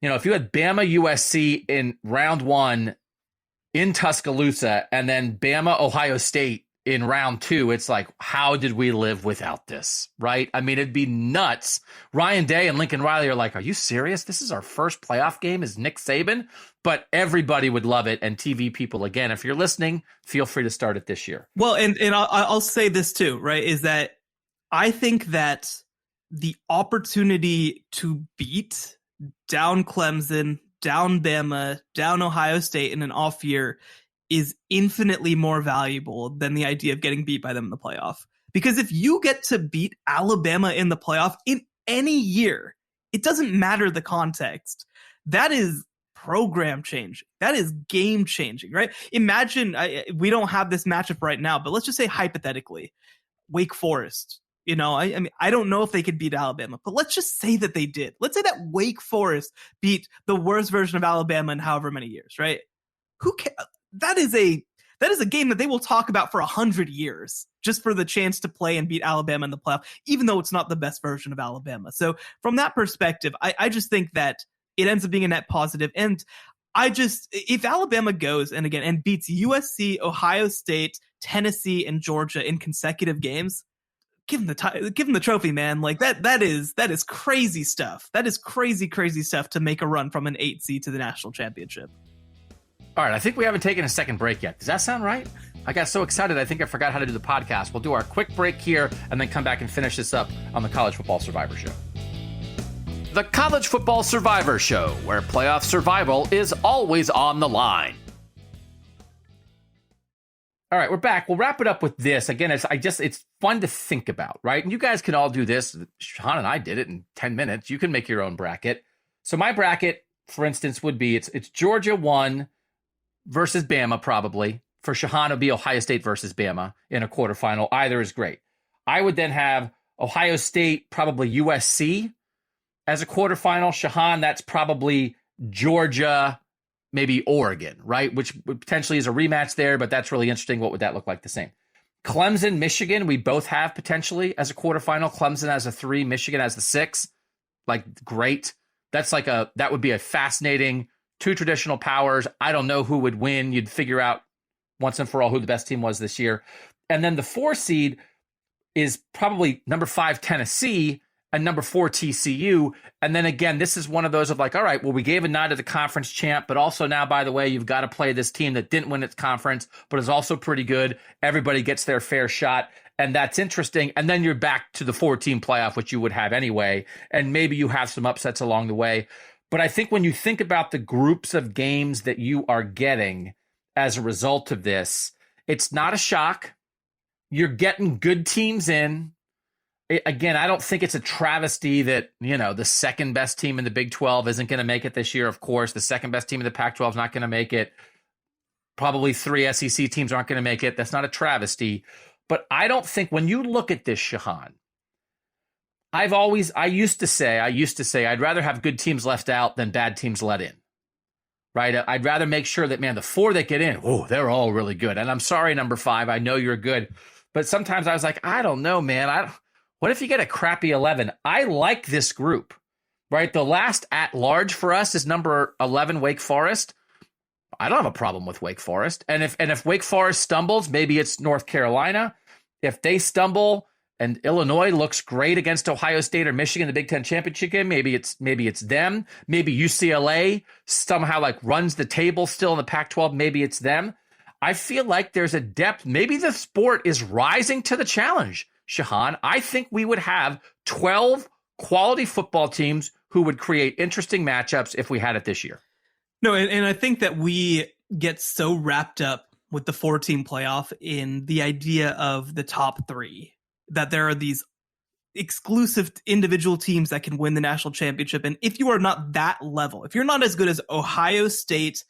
if you had Bama USC in round 1 in Tuscaloosa and then Bama Ohio State in round 2, it's like, how did we live without this, right? I mean, it'd be nuts. Ryan Day and Lincoln Riley are like, are you serious? This is our first playoff game as Nick Saban? But everybody would love it. And TV people, again, if you're listening, feel free to start it this year. Well, and I'll say this too, right, is that I think that the opportunity to beat down Clemson, down Bama, down Ohio State in an off year is infinitely more valuable than the idea of getting beat by them in the playoff. Because if you get to beat Alabama in the playoff in any year, it doesn't matter the context. That is program changing. That is game changing, right? Imagine, we don't have this matchup right now, but let's just say hypothetically, Wake Forest. I mean, I don't know if they could beat Alabama, but let's just say that they did. Let's say that Wake Forest beat the worst version of Alabama in however many years, right? Who cares? That is a game that they will talk about for 100 years just for the chance to play and beat Alabama in the playoff, even though it's not the best version of Alabama. So from that perspective, I just think that it ends up being a net positive. And if Alabama goes and beats USC, Ohio State, Tennessee, and Georgia in consecutive games, give them the trophy, man. Like that is crazy stuff. That is crazy stuff to make a run from an 8 seed to the national championship. All right, I think we haven't taken a second break yet. Does that sound right? I got so excited, I think I forgot how to do the podcast. We'll do our quick break here and then come back and finish this up on the College Football Survivor Show. The College Football Survivor Show, where playoff survival is always on the line. All right, we're back. We'll wrap it up with this. Again, it's fun to think about, right? And you guys can all do this. Shehan and I did it in 10 minutes. You can make your own bracket. So my bracket, for instance, would be it's Georgia 1 versus Bama, probably. For Shehan, it'll be Ohio State versus Bama in a quarterfinal. Either is great. I would then have Ohio State, probably USC as a quarterfinal. Shehan, that's probably Georgia, maybe Oregon, right? Which potentially is a rematch there, but that's really interesting. What would that look like the same? Clemson, Michigan, we both have potentially as a quarterfinal. Clemson as a 3, Michigan as the 6. Like, great. That would be a fascinating two traditional powers. I don't know who would win. You'd figure out once and for all who the best team was this year. And then the 4 seed is probably number 5 Tennessee and number 4 TCU. And then again, this is one of those of like, all right, well, we gave a nod to the conference champ, but also now, by the way, you've got to play this team that didn't win its conference, but is also pretty good. Everybody gets their fair shot. And that's interesting. And then you're back to the 4-team playoff, which you would have anyway. And maybe you have some upsets along the way. But I think when you think about the groups of games that you are getting as a result of this, it's not a shock. You're getting good teams in. Again, I don't think it's a travesty that, the second best team in the Big 12 isn't going to make it this year. Of course, the second best team in the Pac-12 is not going to make it. Probably 3 SEC teams aren't going to make it. That's not a travesty. But I don't think when you look at this, Shehan, I used to say I'd rather have good teams left out than bad teams let in. Right? I'd rather make sure that, man, the 4 that get in, they're all really good. And I'm sorry, number 5, I know you're good. But sometimes I was like, I don't know, man. What if you get a crappy 11? I like this group, right? The last at large for us is number 11, Wake Forest. I don't have a problem with Wake Forest. And if Wake Forest stumbles, maybe it's North Carolina. If they stumble and Illinois looks great against Ohio State or Michigan in the Big Ten championship game, maybe it's them. Maybe UCLA somehow runs the table still in the Pac-12. Maybe it's them. I feel like there's a depth. Maybe the sport is rising to the challenge, Shehan. I think we would have 12 quality football teams who would create interesting matchups if we had it this year. No, and I think that we get so wrapped up with the 4-team playoff in the idea of the top 3, that there are these exclusive individual teams that can win the national championship. And if you are not that level, if you're not as good as Ohio State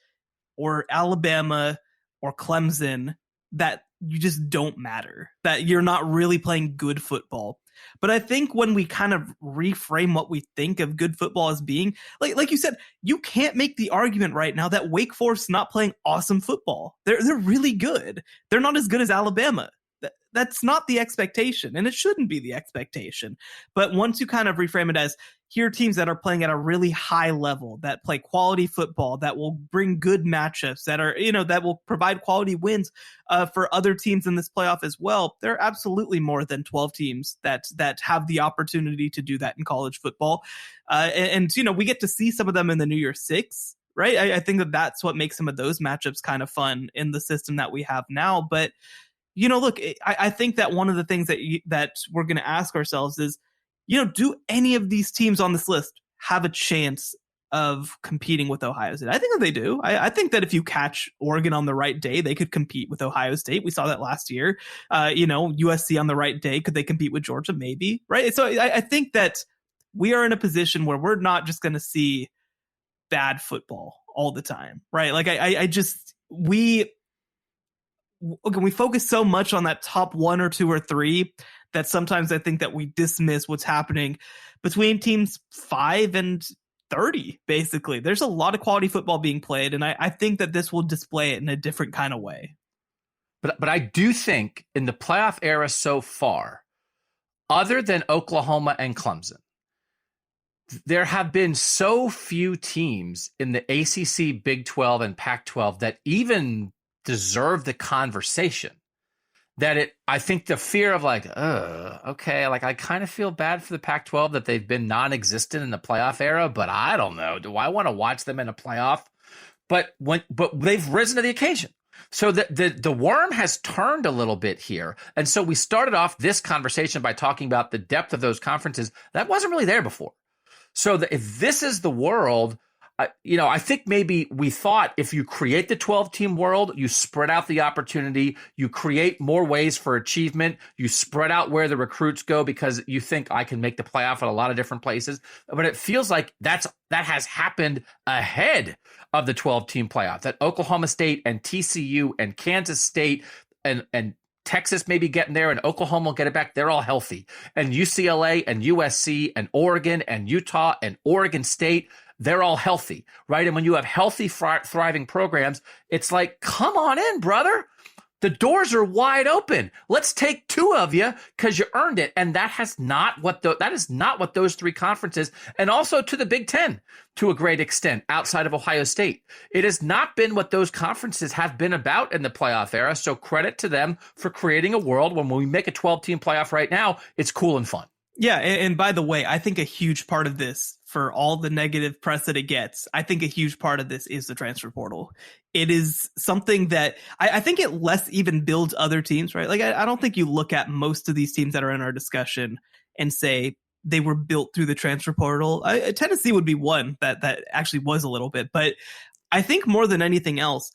or Alabama or Clemson, that you just don't matter, that you're not really playing good football. But I think when we kind of reframe what we think of good football as being, like you said, you can't make the argument right now that Wake Forest is not playing awesome football. They're really good. They're not as good as Alabama. That's not the expectation, and it shouldn't be the expectation. But once you kind of reframe it as, here are teams that are playing at a really high level, that play quality football, that will bring good matchups, that are, that will provide quality wins for other teams in this playoff as well. There are absolutely more than 12 teams that have the opportunity to do that in college football. And we get to see some of them in the New Year's Six, right? I think that's what makes some of those matchups kind of fun in the system that we have now. But look, I think that one of the things that we're going to ask ourselves is, do any of these teams on this list have a chance of competing with Ohio State? I think that they do. I think that if you catch Oregon on the right day, they could compete with Ohio State. We saw that last year. USC on the right day, could they compete with Georgia? Maybe, right? So I think that we are in a position where we're not just going to see bad football all the time, right? Like we focus so much on that top 1 or 2 or 3 that sometimes I think that we dismiss what's happening between teams 5 and 30, basically. There's a lot of quality football being played, and I think that this will display it in a different kind of way. But I do think in the playoff era so far, other than Oklahoma and Clemson, there have been so few teams in the ACC, Big 12, and Pac-12 that even deserve the conversation, that I think the fear of okay, I kind of feel bad for the Pac-12 that they've been non-existent in the playoff era, but I don't know. Do I want to watch them in a playoff? But they've risen to the occasion. So the worm has turned a little bit here. And so we started off this conversation by talking about the depth of those conferences. That wasn't really there before. So if this is the world, I think maybe we thought if you create the 12-team world, you spread out the opportunity, you create more ways for achievement, you spread out where the recruits go because you think I can make the playoff at a lot of different places. But it feels like that has happened ahead of the 12-team playoff, that Oklahoma State and TCU and Kansas State and Texas may be getting there, and Oklahoma will get it back. They're all healthy. And UCLA and USC and Oregon and Utah and Oregon State, they're all healthy, right? And when you have healthy, thriving programs, it's like, come on in, brother. The doors are wide open. Let's take 2 of you because you earned it. And that is not what those 3 conferences, and also to the Big Ten to a great extent outside of Ohio State. It has not been what those conferences have been about in the playoff era. So credit to them for creating a world when we make a 12-team playoff right now, it's cool and fun. Yeah, and by the way, I think a huge part of this, for all the negative press that it gets, I think a huge part of this is the transfer portal. It is something that I think it less even builds other teams, right? Like, I don't think you look at most of these teams that are in our discussion and say they were built through the transfer portal. Tennessee would be one that actually was a little bit, but I think more than anything else,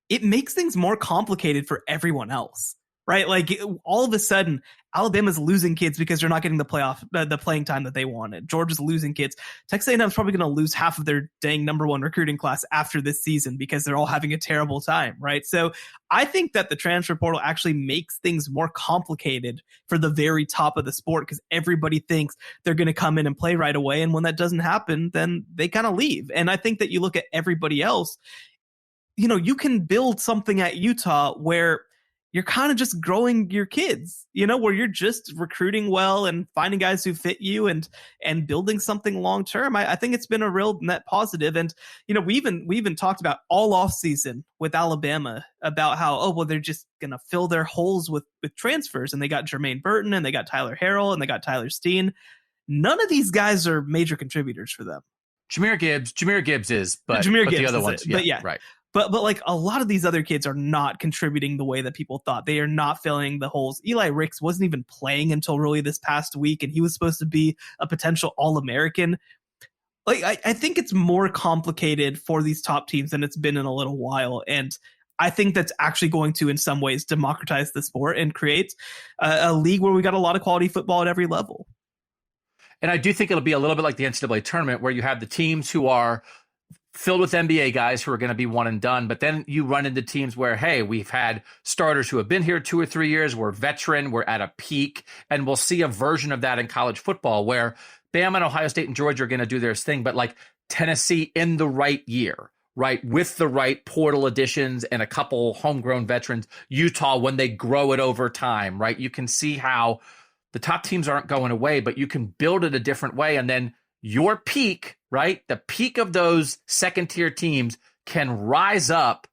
it makes things more complicated for everyone else. Right, like all of a sudden, Alabama's losing kids because they're not getting the playing time that they wanted. Georgia's losing kids. Texas A&M's probably going to lose half of their dang number 1 recruiting class after this season because they're all having a terrible time, right? So I think that the transfer portal actually makes things more complicated for the very top of the sport because everybody thinks they're going to come in and play right away, and when that doesn't happen, then they kind of leave. And I think that you look at everybody else, you know, you can build something at Utah where you're kind of just growing your kids, you know, where you're just recruiting well and finding guys who fit you and building something long term. I think it's been a real net positive. And, you know, we even talked about all off season with Alabama about how, they're just going to fill their holes with transfers. And they got Jermaine Burton and they got Tyler Harrell and they got Tyler Steen. None of these guys are major contributors for them. Jahmyr Gibbs is, but the other ones, yeah, right. But like a lot of these other kids are not contributing the way that people thought. They are not filling the holes. Eli Ricks wasn't even playing until really this past week, and he was supposed to be a potential All-American. Like I think it's more complicated for these top teams than it's been in a little while, and I think that's actually going to, in some ways, democratize the sport and create a league where we got a lot of quality football at every level. And I do think it'll be a little bit like the NCAA tournament where you have the teams who are filled with NBA guys who are going to be one and done. But then you run into teams where, hey, we've had starters who have been here 2 or 3 years. We're veteran. We're at a peak. And we'll see a version of that in college football where Bama and Ohio State and Georgia are going to do their thing. But like Tennessee in the right year, right, with the right portal additions and a couple homegrown veterans, Utah, when they grow it over time, right, you can see how the top teams aren't going away, but you can build it a different way. And then your peak, right, the peak of those second-tier teams can rise up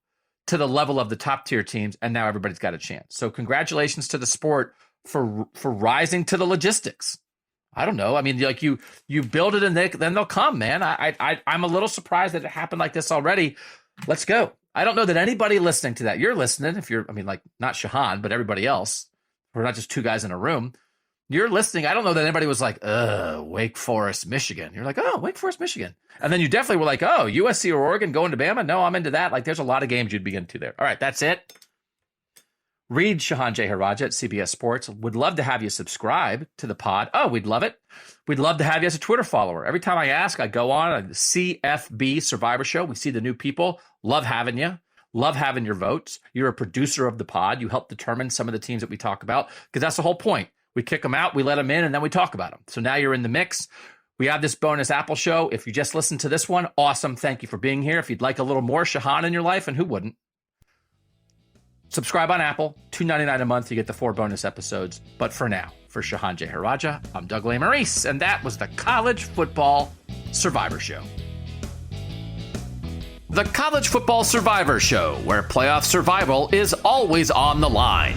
to the level of the top-tier teams, and now everybody's got a chance. So congratulations to the sport for rising to the logistics. I don't know. I mean, like you build it and then they'll come, man. I'm a little surprised that it happened like this already. Let's go. I don't know that anybody listening to that, you're listening, if you're, I mean, like not Shehan, but everybody else. We're not just 2 guys in a room. You're listening. I don't know that anybody was like, Wake Forest, Michigan. You're like, oh, Wake Forest, Michigan. And then you definitely were like, oh, USC or Oregon going to Bama? No, I'm into that. Like, there's a lot of games you'd be into there. All right, that's it. Read Shehan Jeyarajah at CBS Sports. Would love to have you subscribe to the pod. Oh, we'd love it. We'd love to have you as a Twitter follower. Every time I ask, I go on a CFB Survivor Show. We see the new people. Love having you. Love having your votes. You're a producer of the pod. You help determine some of the teams that we talk about because that's the whole point. We kick them out, we let them in, and then we talk about them. So now you're in the mix. We have this bonus Apple show. If you just listened to this one, awesome. Thank you for being here. If you'd like a little more Shehan in your life, and who wouldn't, subscribe on Apple. $2.99 a month. You get the 4 bonus episodes. But for now, for Shehan Jeyarajah, I'm Doug Lesmerises, and that was the College Football Survivor Show. The College Football Survivor Show, where playoff survival is always on the line.